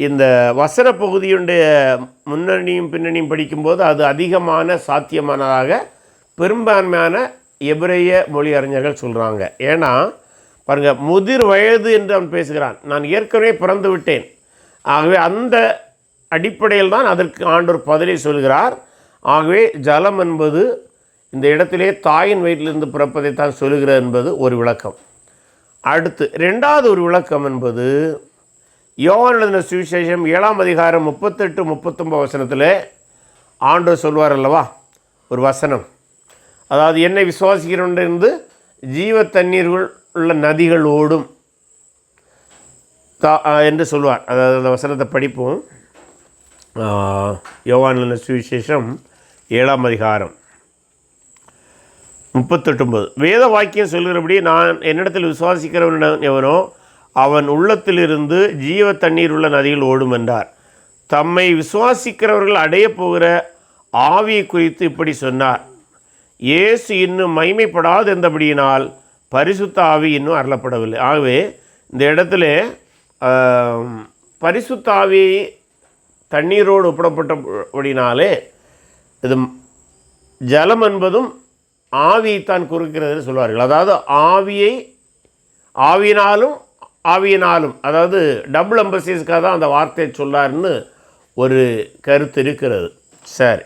[SPEAKER 1] இந்த வசன பகுதியுடைய முன்னணியும் பின்னணியும் படிக்கும்போது அது அதிகமான சாத்தியமானதாக பெரும்பான்மையான எபிரேய மொழி அறிஞர்கள் சொல்கிறாங்க. ஏன்னா பாருங்கள், முதிர் வயது என்று அவன் பேசுகிறான். நான் ஏற்கனவே பிறந்து விட்டேன். ஆகவே அந்த அடிப்படையில் தான் அதற்கு ஆண்டவர் பதிலை சொல்கிறார். ஆகவே ஜலம் என்பது இந்த இடத்திலே தாயின் வயிற்றிலிருந்து பிறப்பதை தான் சொல்கிறது என்பது ஒரு விளக்கம். அடுத்து 2வது ஒரு விளக்கம் என்பது, யோவான் எழுதின சுவிசேஷம் 7ஆம் அதிகாரம் 38-39 வசனத்தில் ஆண்டவர் சொல்வார் அல்லவா ஒரு வசனம். அதாவது, என்னை விசுவாசிக்கிறவனிலிருந்து ஜீவ தண்ணீர்கள் உள்ள நதிகள் ஓடும் என்று சொல்வார். அதாவது அந்த வசனத்தை படிப்போம். யோவான் எழுதின சுவிசேஷம் 7ஆம் அதிகாரம் 38. வேத வாக்கியம் சொல்கிறபடி, நான் என்னிடத்தில் விசுவாசிக்கிறவன் எவனோ அவன் உள்ளத்திலிருந்து ஜீவ தண்ணீர் உள்ள நதிகள் ஓடும் என்றார். தம்மை விசுவாசிக்கிறவர்கள் அடைய போகிற ஆவியை குறித்து இப்படி சொன்னார். இயேசு இன்னும் மகிமைப்படாது என்றபடியினால் பரிசுத்த ஆவி இன்னும் அருளப்படவில்லை. ஆகவே இந்த இடத்துல பரிசுத்த ஆவி தண்ணீரோடு ஒப்பிடப்பட்டபடினாலே இது ஜலம் என்பதும் ஆவியைத்தான் குறிக்கிறது சொல்வார்கள். அதாவது ஆவியினாலும் அதாவது டபுள் எம்பசிஸ்க்காக தான் அந்த வார்த்தையை சொல்லார்னு ஒரு கருத்து இருக்கிறது. சரி,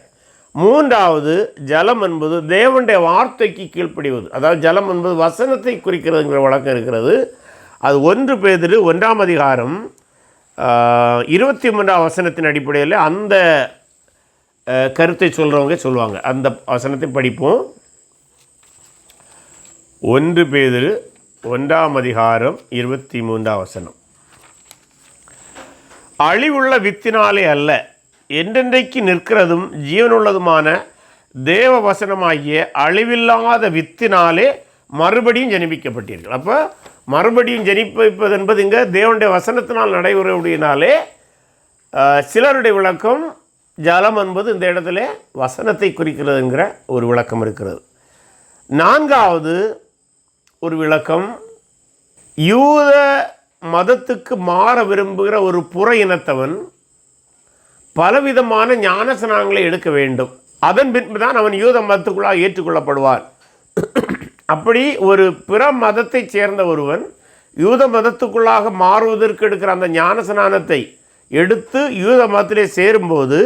[SPEAKER 1] 3வது, ஜலம் என்பது தேவனுடைய வார்த்தைக்கு கீழ்ப்படிவது. அதாவது ஜலம் என்பது வசனத்தை குறிக்கிறதுங்கிற வழக்கம் இருக்கிறது. அது 1 பேதுரு 1ஆம் அதிகாரம் 23ஆம் வசனத்தின் அடிப்படையில் அந்த கருத்தை சொல்கிறவங்க சொல்லுவாங்க. அந்த வசனத்தை படிப்போம். 1 பேதுரு 1ஆம் அதிகாரம் 23ஆம் வசனம். அழிவுள்ள வித்தினாலே அல்ல, என்றென்றைக்கு நிற்கிறதும் ஜீவனுள்ளதுமான தேவ வசனமாகிய அழிவில்லாத வித்தினாலே மறுபடியும் ஜனிப்பிக்கப்பட்டீர்கள். அப்போ மறுபடியும் ஜனிப்பிப்பது என்பது இங்கே தேவனுடைய வசனத்தினால் நடைபெறவுடையினாலே சிலருடைய விளக்கம் ஜலம் என்பது இந்த இடத்துல வசனத்தை குறிக்கிறதுங்கிற ஒரு விளக்கம் இருக்கிறது. 4வது ஒரு விளக்கம், யூத மதத்துக்கு மாற விரும்புகிற ஒரு புற இனத்தவன் பலவிதமான ஞானஸ்நானங்களை எடுக்க வேண்டும். அதன் பின்பு தான் அவன் யூத மதத்துக்குள்ளாக ஏற்றுக்கொள்ளப்படுவான். அப்படி ஒரு பிற மதத்தை சேர்ந்த ஒருவன் யூத மதத்துக்குள்ளாக மாறுவதற்கு எடுக்கிற அந்த ஞானஸ்நானத்தை எடுத்து யூத மதத்திலே சேரும்போது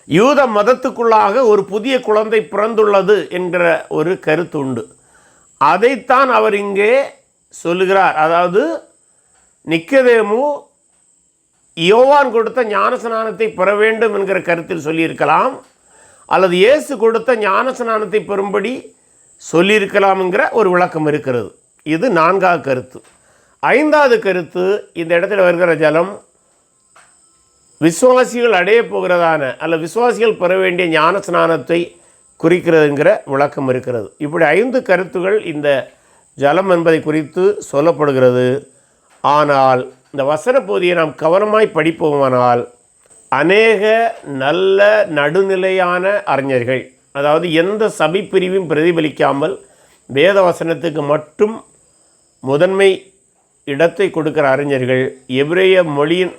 [SPEAKER 1] யூத மதத்துக்குள்ளாக ஒரு புதிய குழந்தை பிறந்துள்ளது என்கிற ஒரு கருத்து உண்டு. அதைத்தான் அவர் இங்கே சொல்லுகிறார். அதாவது நிக்கதேமு யோவான் கொடுத்த ஞானஸ்நானத்தை பெற வேண்டும் என்கிற கருத்தில் சொல்லியிருக்கலாம், அல்லது இயேசு கொடுத்த ஞானஸ்நானத்தை பெறும்படி சொல்லியிருக்கலாம் என்கிற ஒரு விளக்கம் இருக்கிறது. இது 4வது கருத்து. 5வது கருத்து, இந்த இடத்துல வருகிற ஜலம் விசுவாசிகள் அடைய போகிறதான அல்ல விசுவாசிகள் பெற வேண்டிய ஞானஸ்நானத்தை குறிக்கிறதுங்கிற விளக்கம் இருக்கிறது. இப்படி 5 கருத்துகள் இந்த ஜலம் என்பதை குறித்து சொல்லப்படுகிறது. ஆனால் இந்த வசன பகுதியை நாம் கவனமாய் படிப்போமானால் அநேக நல்ல நடுநிலையான அறிஞர்கள், அதாவது எந்த சபை பிரிவும் பிரதிபலிக்காமல் வேத வசனத்துக்கு மட்டும் முதன்மை இடத்தை கொடுக்கிற அறிஞர்கள் எபிரேய மொழியின்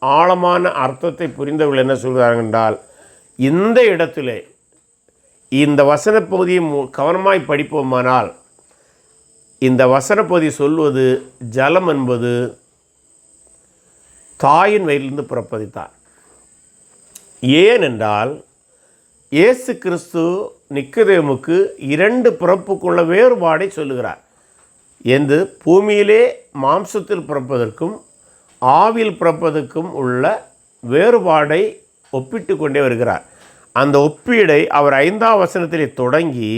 [SPEAKER 1] ஆழமான அர்த்தத்தை புரிந்தவர்கள் என்ன சொல்கிறார்கள் என்றால், இந்த இடத்திலே இந்த வசன பகுதியை கவனமாய் படிப்போமானால் இந்த வசன பகுதி சொல்வது ஜலம் என்பது தாயின் வயிற்றிலிருந்து பிறப்பதைத்தான். ஏனென்றால் இயேசு கிறிஸ்து நிக்கதேமுக்கு 2 பிறப்புக்குள்ள வேறுபாடை சொல்லுகிறார். என்று பூமியிலே மாம்சத்தில் பிறப்பதற்கும் ஆவியில் பிறப்பதற்கும் உள்ள வேறுபாடை ஒப்பிட்டு கொண்டே வருகிறார். அந்த ஒப்பீடை அவர் 5ஆம் வசனத்திலே தொடங்கி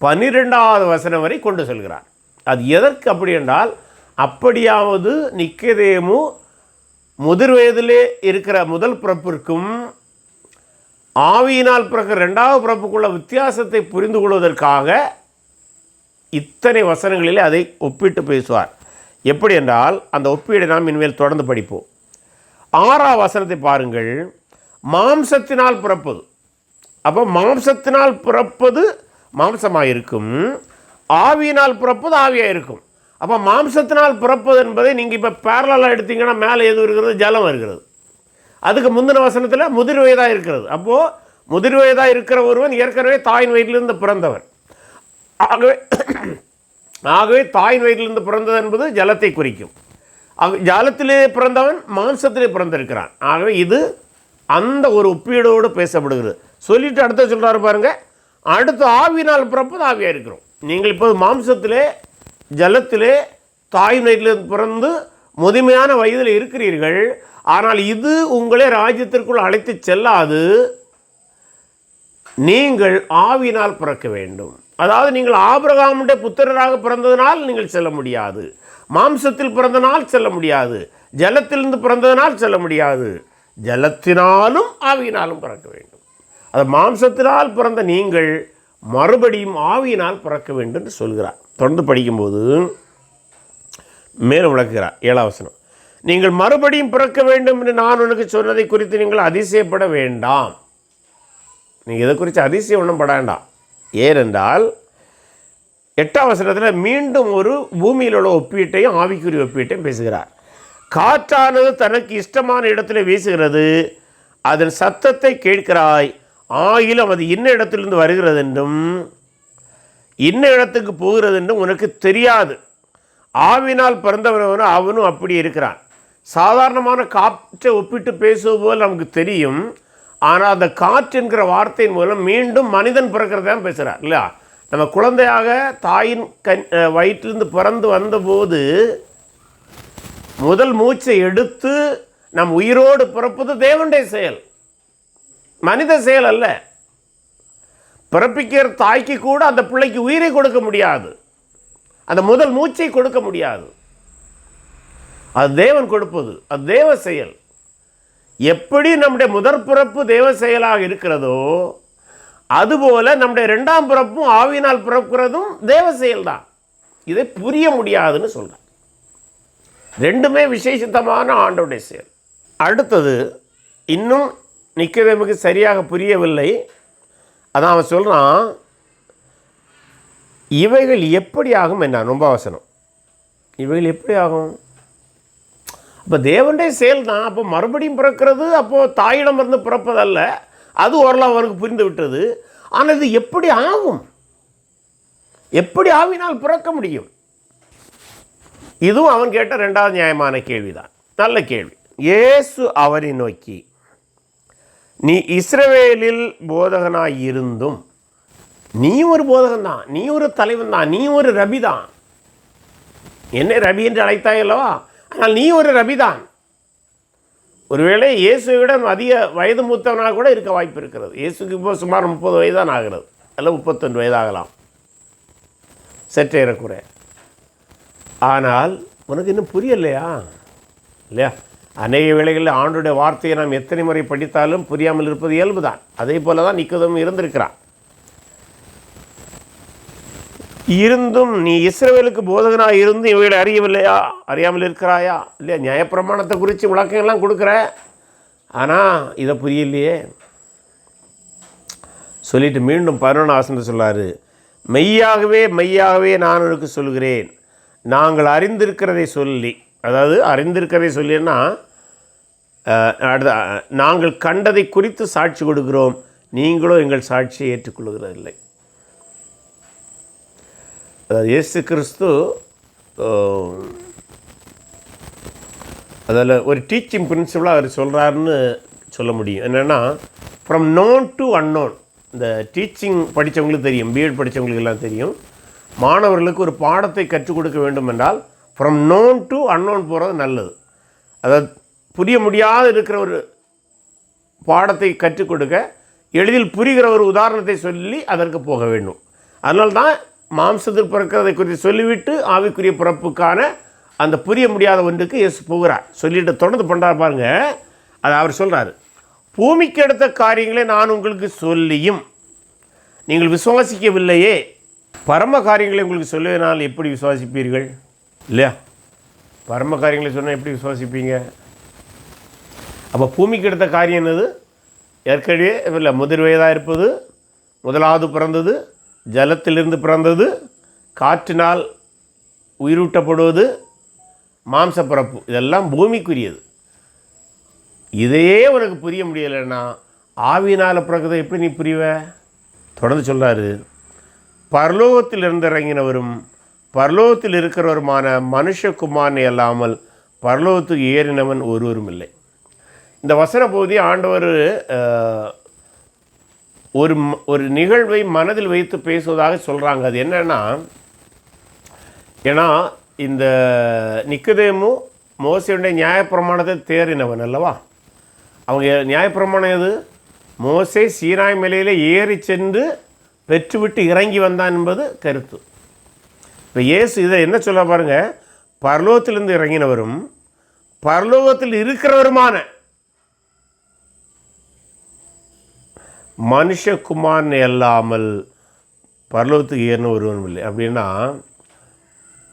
[SPEAKER 1] 12வது வசனம் வரை கொண்டு செல்கிறார். அது எதற்கு அப்படி என்றால், அப்படியாவது நிக்கதேமு முதிர் வயதிலே இருக்கிற முதல் பிறப்பிற்கும் ஆவியினால் பிறகு 2வது பிறப்புக்குள்ள வித்தியாசத்தை புரிந்து கொள்வதற்காக இத்தனை வசனங்களிலே அதை ஒப்பிட்டு பேசுவார். எப்படி என்றால், அந்த ஒப்பீடை நாம் இனிமேல் தொடர்ந்து படிப்போம். 6ஆம் வசனத்தை பாருங்கள். மாம்சத்தினால் பிறப்பது, அப்போ மாம்சத்தினால் பிறப்பது மாம்சமாக இருக்கும், ஆவியினால் பிறப்பது ஆவியாக இருக்கும். அப்போ மாம்சத்தினால் பிறப்பது என்பதை நீங்கள் இப்போ பேரலாக எடுத்தீங்கன்னா மேலே எது இருக்கிறது? ஜலம் இருக்கிறது. அதுக்கு முந்தின வசனத்தில் முதிர் வயதாக இருக்கிறது. அப்போது முதிர் வயதாக இருக்கிற ஒருவன் ஏற்கனவே தாயின் வயிற்றிலிருந்து பிறந்தவன். ஆகவே தாயின் வயிற்றிலிருந்து பிறந்தது என்பது ஜலத்தை குறிக்கும். ஜலத்திலே பிறந்தவன் மாம்சத்திலே பிறந்திருக்கிறான். ஆகவே இது அந்த ஒரு ஒப்பீடோடு பேசப்படுகிறது. சொல்லிட்டு அடுத்த சொல்கிறாரு பாருங்க, அடுத்து ஆவியினால் பிறப்பது ஆவியாக இருக்கிறோம். நீங்கள் இப்போது மாம்சத்திலே ஜலத்திலே தாயின் வயிற்றிலிருந்து பிறந்து முதுமையான வயதில் இருக்கிறீர்கள். ஆனால் இது உங்களே ராஜ்யத்திற்குள் அழைத்து செல்லாது. நீங்கள் ஆவியினால் பிறக்க வேண்டும். அதாவது நீங்கள் ஆபிரகாமுடைய புத்திரராக பிறந்ததனால் நீங்கள் செல்ல முடியாது, மாம்சத்தில் பிறந்தனால் செல்ல முடியாது, ஜலத்திலிருந்து பிறந்ததனால் செல்ல முடியாது. ஜலத்தினாலும் ஆவியினாலும் பிறக்க வேண்டும். அது மாம்சத்தினால் பிறந்த நீங்கள் மறுபடியும் ஆவியினால் பிறக்க வேண்டும் என்று சொல்கிறார். தொடர்ந்து படிக்கும்போது மேலும் விளக்குகிறார். 7ஆம் வசனம், நீங்கள் மறுபடியும் பிறக்க வேண்டும் என்று நான் உனக்கு சொன்னதை குறித்து நீங்கள் அதிசயப்பட வேண்டாம். நீங்கள் இதை குறித்து அதிசயம் ஒன்றும் பட வேண்டாம். ஏனென்றால் 8ஆம் வசனத்தில் மீண்டும் ஒரு பூமியில் உள்ள ஒப்பீட்டையும் ஆவிக்குரிய ஒப்பீட்டையும் பேசுகிறார். காற்றானது தனக்கு இஷ்டமான இடத்துல வீசுகிறது, அதன் சத்தத்தை கேட்கிறாய், ஆகிலும் அது இன்ன இடத்திலிருந்து வருகிறது என்றும் இன்ன இடத்துக்கு போகிறது என்றும் உனக்கு தெரியாது. ஆவினால் பிறந்தவன் அவனும் அப்படி இருக்கிறான். சாதாரணமான காற்றை ஒப்பிட்டு பேசுவது போல் நமக்கு தெரியும். ஆனால் அந்த காற்று என்கிற வார்த்தையின் மூலம் மீண்டும் மனிதன் பிறக்கிறதான் பேசுகிறார் இல்லையா? நம்ம குழந்தையாக தாயின் வயிற்றிலிருந்து பிறந்து வந்தபோது முதல் மூச்சை எடுத்து நம் உயிரோடு பிறப்பது தேவனுடைய செயல், மனித செயல் அல்ல. பிறப்பிக்கிற தாய்க்கு கூட அந்த பிள்ளைக்கு உயிரை கொடுக்க முடியாது, அந்த முதல் மூச்சை கொடுக்க முடியாது. அது தேவன் கொடுப்பது, அது தேவ செயல். எப்படி நம்முடைய முதற் பிறப்பு தேவ செயலாக இருக்கிறதோ அதுபோல நம்முடைய 2ஆம் பிறப்பும் ஆவியினால் பிறக்கிறதும் தேவ செயல்தான். இதை புரிய முடியாதுன்னு சொல்கிறார். ரெண்டுமே விசேஷித்தமான ஆண்டவருடைய செயல். அடுத்தது இன்னும் நிக்கதேமுக்கு சரியாக புரியவில்லை. அதான் அவன் சொல்கிறான், இவைகள் எப்படி ஆகும் என்ன? ரொம்ப அவசரம். இவைகள் எப்படி ஆகும்? அப்போ தேவனுடைய செயல் தான். அப்போ மறுபடியும் பிறக்கிறது அப்போது தாயிடமிருந்து பிறப்பதல்ல, அது ஓரளவு அவனுக்கு புரிந்து விட்டது. ஆனால் இது எப்படி ஆகும்? எப்படி ஆவினால் பிறக்க முடியும்? இதுவும் அவன் கேட்ட 2வது நியாயமான கேள்விதான். நல்ல கேள்வி. இயேசு அவரை நோக்கி, நீ இஸ்ரவேலில் போதகனாய் இருந்தும், நீ ஒரு போதகன் தான், நீ ஒரு தலைவன் தான், நீ ஒரு ரபி தான். என்னை ரபி என்று அழைத்தாய் அல்லவா? ஆனால் நீ ஒரு ரபி தான். ஒருவேளை இயேசுவை விட அதிக வயது மூத்தவனாக கூட இருக்க வாய்ப்பு இருக்கிறது. இயேசுக்கு இப்போ சுமார் 30 வயது தான் ஆகிறது, அல்ல 31 வயதாகலாம், சற்றே ஏறக்குறைய. ஆனால் உனக்கு இன்னும் புரியலையா? இல்லையா? அநேக வேளைகளில் ஆண்டுடைய வார்த்தையை நாம் எத்தனை முறை படித்தாலும் புரியாமல் இருப்பது இயல்பு தான். அதே போல தான் நிக்கோதேமு இருந்திருக்கிறான். இருந்தும் நீ இஸ்ரவேலுக்கு போதகனாக இருந்து இவைகளை அறியவில்லையா, அறியாமல் இருக்கிறாயா? இல்லையா? நியாயப்பிரமாணத்தை குறித்து விளக்கங்கள்லாம் கொடுக்குற, ஆனால் இதை புரியலையே சொல்லிட்டு மீண்டும் 11 வசனத்தை சொல்கிறாரு, மெய்யாகவே மெய்யாகவே நான் உனக்கு சொல்கிறேன், நாங்கள் அறிந்திருக்கிறதை சொல்லி, அதாவது அறிந்திருக்கிறதை சொல்லின்னா நாங்கள் கண்டதை குறித்து சாட்சி கொடுக்கிறோம், நீங்களோ எங்கள் சாட்சியை ஏற்றுக்கொள்கிறதில்லை. அதாவது இயேசு கிறிஸ்து அதில் ஒரு டீச்சிங் பிரின்சிபலாக அவர் சொல்கிறாருன்னு சொல்ல முடியும். என்னென்னா, ஃப்ரம் நோன் டு அன்னோன். இந்த டீச்சிங் படித்தவங்களுக்கு தெரியும், பிஎட் படித்தவங்களுக்கு எல்லாம் தெரியும், மாணவர்களுக்கு ஒரு பாடத்தை கற்றுக் கொடுக்க வேண்டும் என்றால் ஃப்ரம் நோன் டு அன்னோன் போகிறது நல்லது. அதாவது புரிய முடியாத இருக்கிற ஒரு பாடத்தை கற்றுக் கொடுக்க எளிதில் புரிகிற ஒரு உதாரணத்தை சொல்லி அதற்கு போக வேண்டும். அதனால்தான் மாம்சத்தில் பிறக்கிறதை குறித்து சொல்லிவிட்டு ஆவிக்குரிய பிறப்புக்கான அந்த புரிய முடியாத ஒன்றுக்கு இயேசு போகிறார். சொல்லிட்டு தொடர்ந்து பண்ணுறார் பாருங்க. அதை அவர் சொல்கிறார், பூமிக்கு அடுத்த காரியங்களை நான் உங்களுக்கு சொல்லியும் நீங்கள் விசுவாசிக்கவில்லையே, பரம காரியங்களை உங்களுக்கு சொல்லுவதனால் எப்படி விசுவாசிப்பீர்கள்? இல்லையா? பரம காரியங்களை சொன்னால் எப்படி விசுவாசிப்பீங்க? அப்போ பூமிக்கு எடுத்த காரியம் என்னது? ஏற்கனவே இல்லை, முதிர் வயதாக இருப்பது, முதலாவது பிறந்தது, ஜலத்திலிருந்து பிறந்தது, காற்றினால் உயிரூட்டப்படுவது, மாம்ச பிறப்பு, இதெல்லாம் பூமிக்குரியது. இதையே உனக்கு புரிய முடியலைன்னா ஆவியினால் பிறகுதை எப்படி நீ புரிவ? தொடர்ந்து சொல்கிறாரு, பரலோகத்தில் இருந்து இறங்கினவரும் பரலோகத்தில் இருக்கிறவருமான மனுஷகுமாரனை அல்லாமல் பரலோகத்துக்கு ஏறினவன் ஒருவரும் இல்லை. இந்த வசன பகுதி ஆண்டவர் ஒரு நிகழ்வை மனதில் வைத்து பேசுவதாக சொல்கிறாங்க. அது என்னென்னா, ஏன்னா இந்த நிக்கோதேமு மோசேயுடைய நியாயப்பிரமாணத்தை தேறினவன் அல்லவா? அவங்க நியாயப்பிரமாணம் எது? மோசே சீனாய் மலையில் ஏறி சென்று பெற்றுவிட்டு இறங்கி வந்தான் என்பது கருத்து. இப்போ இயேசு இதை என்ன சொல்ல பாருங்க, பரலோகத்திலிருந்து இறங்கினவரும் பரலோகத்தில் இருக்கிறவருமான மனுஷகுமாரனை அல்லாமல் பரலோகத்துக்கு ஏறின ஒருவனும் இல்லை. அப்படின்னா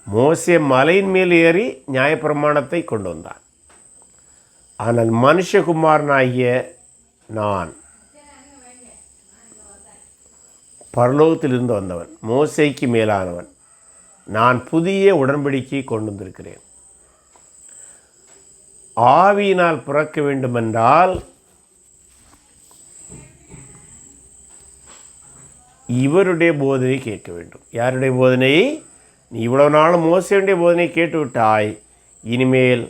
[SPEAKER 1] மோசே மலையின் மேல் ஏறி நியாயப்பிரமாணத்தை கொண்டு வந்தான். ஆனால் மனுஷகுமாரனாகிய நான் பரலோகத்திலிருந்து வந்தவன், மோசேக்கு மேலானவன், நான் புதிய உடன்படிக்கையை கொண்டு வந்திருக்கிறேன். ஆவியினால் பிறக்க வேண்டுமென்றால் இவருடைய போதனையை கேட்க வேண்டும். யாருடைய போதனையை? நீ இவ்வளவு நாளும் மோசேயுடைய போதனையை கேட்டுவிட்டாய், இனிமேல்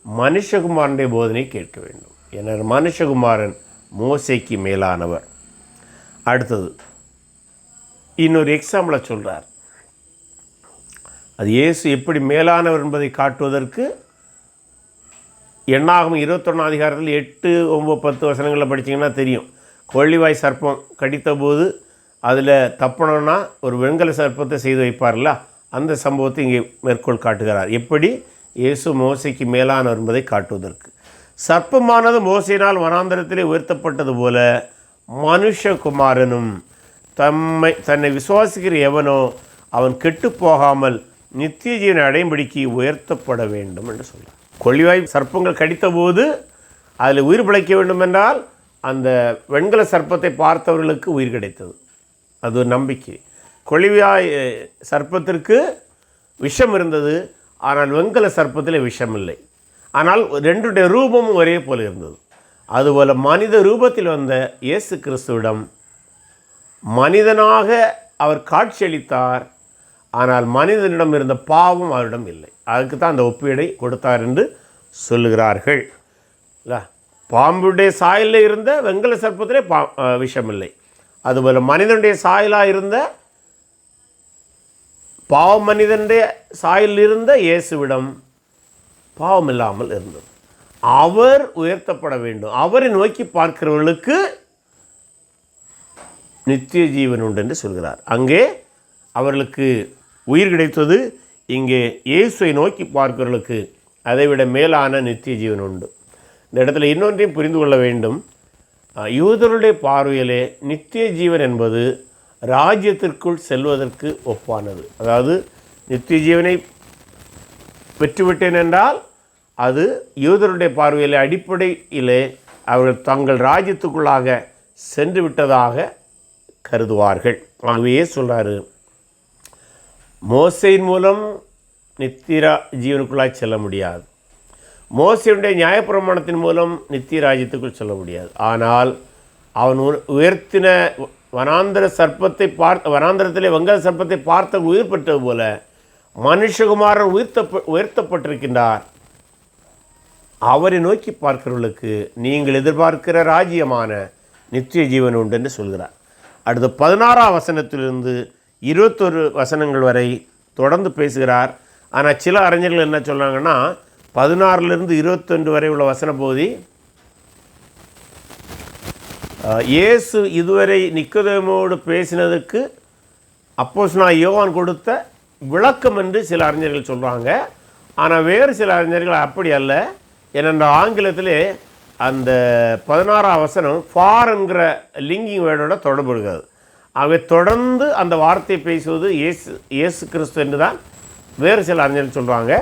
[SPEAKER 1] மனுஷகுமாரனுடைய போதனையை கேட்க வேண்டும். என மனுஷகுமாரன் மோசேக்கு மேலானவர். அடுத்தது இன்னொரு எக்ஸாம்பிளை சொல்கிறார். அது இயேசு எப்படி மேலானவர் என்பதை காட்டுவதற்கு எண்ணாகமம் 21 அதிகாரத்தில் 8, 9, 10 வசனங்களில் படித்தீங்கன்னா தெரியும். கொள்ளிவாய் சர்ப்பம் கடித்த போது அதில் தப்பணும்னா ஒரு வெண்கல சர்ப்பத்தை செய்து வைப்பார்ல, அந்த சம்பவத்தை இங்கே மேற்கோள் காட்டுகிறார். எப்படி இயேசு மோசைக்கு மேலானவர் என்பதை காட்டுவதற்கு. சர்ப்பமானது மோசையினால் வனாந்தரத்திலே உயர்த்தப்பட்டது போல மனுஷகுமாரனும் தன்னை விசுவாசிக்கிற எவனோ அவன் கெட்டு போகாமல் நித்திய ஜீவனை அடையும்படிக்கு உயர்த்தப்பட வேண்டும் என்று சொல்கிறார். கொள்ளிவாய் சர்ப்பங்கள் கடித்த போது அதில் உயிர் பிழைக்க வேண்டும் என்றால் அந்த வெண்கல சர்ப்பத்தை பார்த்தவர்களுக்கு உயிர் கிடைத்தது. அது ஒரு நம்பிக்கை. கொள்ளிவாய் சர்ப்பத்திற்கு விஷம் இருந்தது, ஆனால் வெண்கல சர்ப்பத்தில் விஷம் இல்லை. ஆனால் ரெண்டுடைய ரூபமும் ஒரே போல இருந்தது. அதுபோல் மனித ரூபத்தில் வந்த இயேசு கிறிஸ்துவிடம் மனிதனாக அவர் காட்சியளித்தார், ஆனால் மனிதனிடம் இருந்த பாவம் அவரிடம் இல்லை. அதுக்கு தான் அந்த ஒப்பீடை கொடுத்தார் என்று சொல்லுகிறார்கள். இல்லை, பாம்புடைய சாயலில் இருந்த வெண்கல சர்ப்பத்திலே விஷம் இல்லை. அதுபோல் மனிதனுடைய சாயலாக இருந்த மனிதனுடைய சாயலில் இருந்த இயேசுவிடம் பாவம் இல்லாமல் இருந்தது. அவர் உயர்த்தப்பட வேண்டும். அவரை நோக்கி பார்க்கிறவர்களுக்கு நித்திய ஜீவன் உண்டு என்று சொல்கிறார். அங்கே அவர்களுக்கு உயிர் கிடைத்தது, இங்கே இயேசுவை நோக்கி பார்க்கிறவர்களுக்கு அதைவிட மேலான நித்திய ஜீவன் உண்டு. இந்த இடத்துல இன்னொன்றையும் புரிந்து கொள்ள வேண்டும். யூதருடைய பார்வையிலே நித்திய ஜீவன் என்பது ராஜ்யத்திற்குள் செல்வதற்கு ஒப்பானது. அதாவது நித்திய ஜீவனை பெற்றுவிட்டேன் என்றால் அது யூதருடைய பார்வையிலே அடிப்படையிலே அவர்கள் தங்கள் ராஜ்யத்துக்குள்ளாக சென்று விட்டதாக கருதுவார்கள். ஆகவே சொல்கிறாரு, மோசையின் மூலம் நித்திய ஜீவனுக்குள்ளாய் செல்ல முடியாது, மோசையுடைய நியாயப்பிரமாணத்தின் மூலம் நித்திய ராஜ்யத்துக்குள் செல்ல முடியாது. ஆனால் அவன் உயர்த்தின வனாந்தர சர்ப்பத்தை வனாந்தரத்திலே வெங்கல சர்ப்பத்தை பார்த்த உயிர் பெற்றது போல மனுஷகுமாரன் உயர்த்தப்பட்டிருக்கின்றார். அவரை நோக்கி பார்க்கிறவர்களுக்கு நீங்கள் எதிர்பார்க்கிற ராஜ்யமான நித்திய ஜீவன் உண்டு என்று சொல்கிறார். அடுத்து 16ஆம் வசனத்திலிருந்து 21 வசனங்கள் வரை தொடர்ந்து பேசுகிறார். ஆனால் சில அறிஞர்கள் என்ன சொல்கிறாங்கன்னா 16லிருந்து 21 வரை உள்ள வசன பகுதி இயேசு இதுவரை நிக்கோதேமோடு பேசினதுக்கு அப்போஸ்தலனாகிய யோவான் கொடுத்த விளக்கம் என்று சில அறிஞர்கள் சொல்கிறாங்க. ஆனால் வேறு சில அறிஞர்கள் அப்படி அல்ல. ஏனென்றால் ஆங்கிலத்திலே அந்த 16ஆம் வசனம் ஃபார் என்கிற லிங்கிங் வேர்டோட தொடர்புகிறது. ஆகவே தொடர்ந்து அந்த வார்த்தையை பேசுவது இயேசு கிறிஸ்து என்று தான் வேறு சில அறிஞர்கள் சொல்கிறாங்க.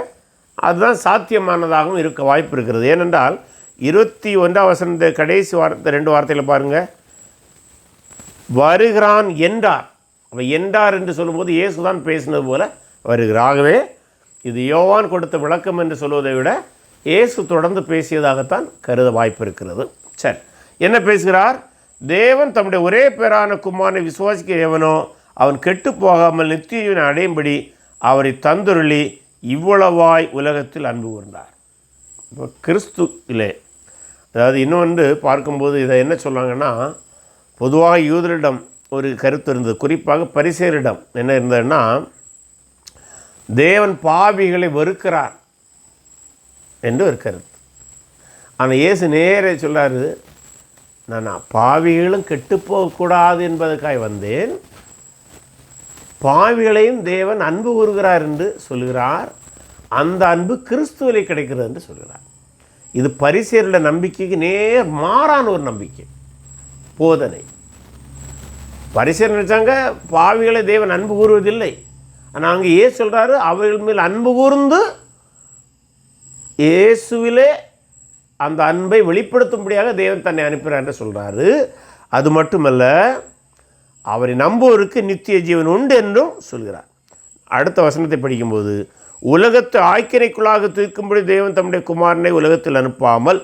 [SPEAKER 1] அதுதான் சாத்தியமானதாகவும் இருக்க வாய்ப்பு இருக்கிறது. ஏனென்றால் 21ஆம் வசனத்தை கடைசி வார்த்தை 2 வார்த்தையில் பாருங்கள், வருகிறான் என்றார். அப்போ என்றார் என்று சொல்லும்போது இயேசு தான் பேசினது போல வருகிறார். ஆகவே இது யோவான் கொடுத்த விளக்கம் என்று சொல்வதை விட இயேசு தொடர்ந்து பேசியதாகத்தான் கருத வாய்ப்பு இருக்கிறது. சரி, என்ன பேசுகிறார்? தேவன் தம்முடைய ஒரே பேரான குமாரனை விசுவாசிக்க எவனோ அவன் கெட்டு போகாமல் நித்திய ஜீவனை அடையும்படி அவரை தந்துருளி இவ்வளவாய் உலகத்தில் அன்பு கூர்ந்தார். இப்போ கிறிஸ்து இல்லை, அதாவது இன்னொன்று பார்க்கும்போது இதை என்ன சொல்கிறாங்கன்னா, பொதுவாக யூதரிடம் ஒரு கருத்து இருந்தது, குறிப்பாக பரிசேயரிடம் என்ன இருந்ததுன்னா, தேவன் பாவிகளை வெறுக்கிறார் என்று ஒரு கருத்து. ஆனால் இயேசு நேரே சொல்லாரு, நான் பாவிகளும் கெட்டுப்போகக்கூடாது என்பதற்காக வந்தேன், பாவிகளையும் தேவன் அன்பு கூறுகிறார் என்று சொல்கிறார். அந்த அன்பு கிறிஸ்துவிலே கிடைக்கிறது என்று சொல்கிறார். இது பரிசேயருடைய நம்பிக்கைக்கு நேர் மாறான ஒரு நம்பிக்கை போதனை. பரிசேயர் நினைச்சாங்க பாவிகளை தேவன் அன்பு கூறுவதில்லை. ஆனால் அங்கே ஏசு சொல்கிறாரு, அவர்கள் மேல் அன்பு கூர்ந்து இயேசுவிலே அந்த அன்பை வெளிப்படுத்தும்படியாக தேவன் தன்னை அனுப்புகிறார் என்று சொல்கிறாரு. அது மட்டுமல்ல, அவரை நம்புவோருக்கு நித்திய ஜீவன் உண்டு என்றும் சொல்கிறார். அடுத்த வசனத்தை படிக்கும்போது, உலகத்தை ஆக்கினைக்குள்ளாக தீர்க்கும்படி தேவன் தம்முடைய குமாரனை உலகத்தில் அனுப்பாமல்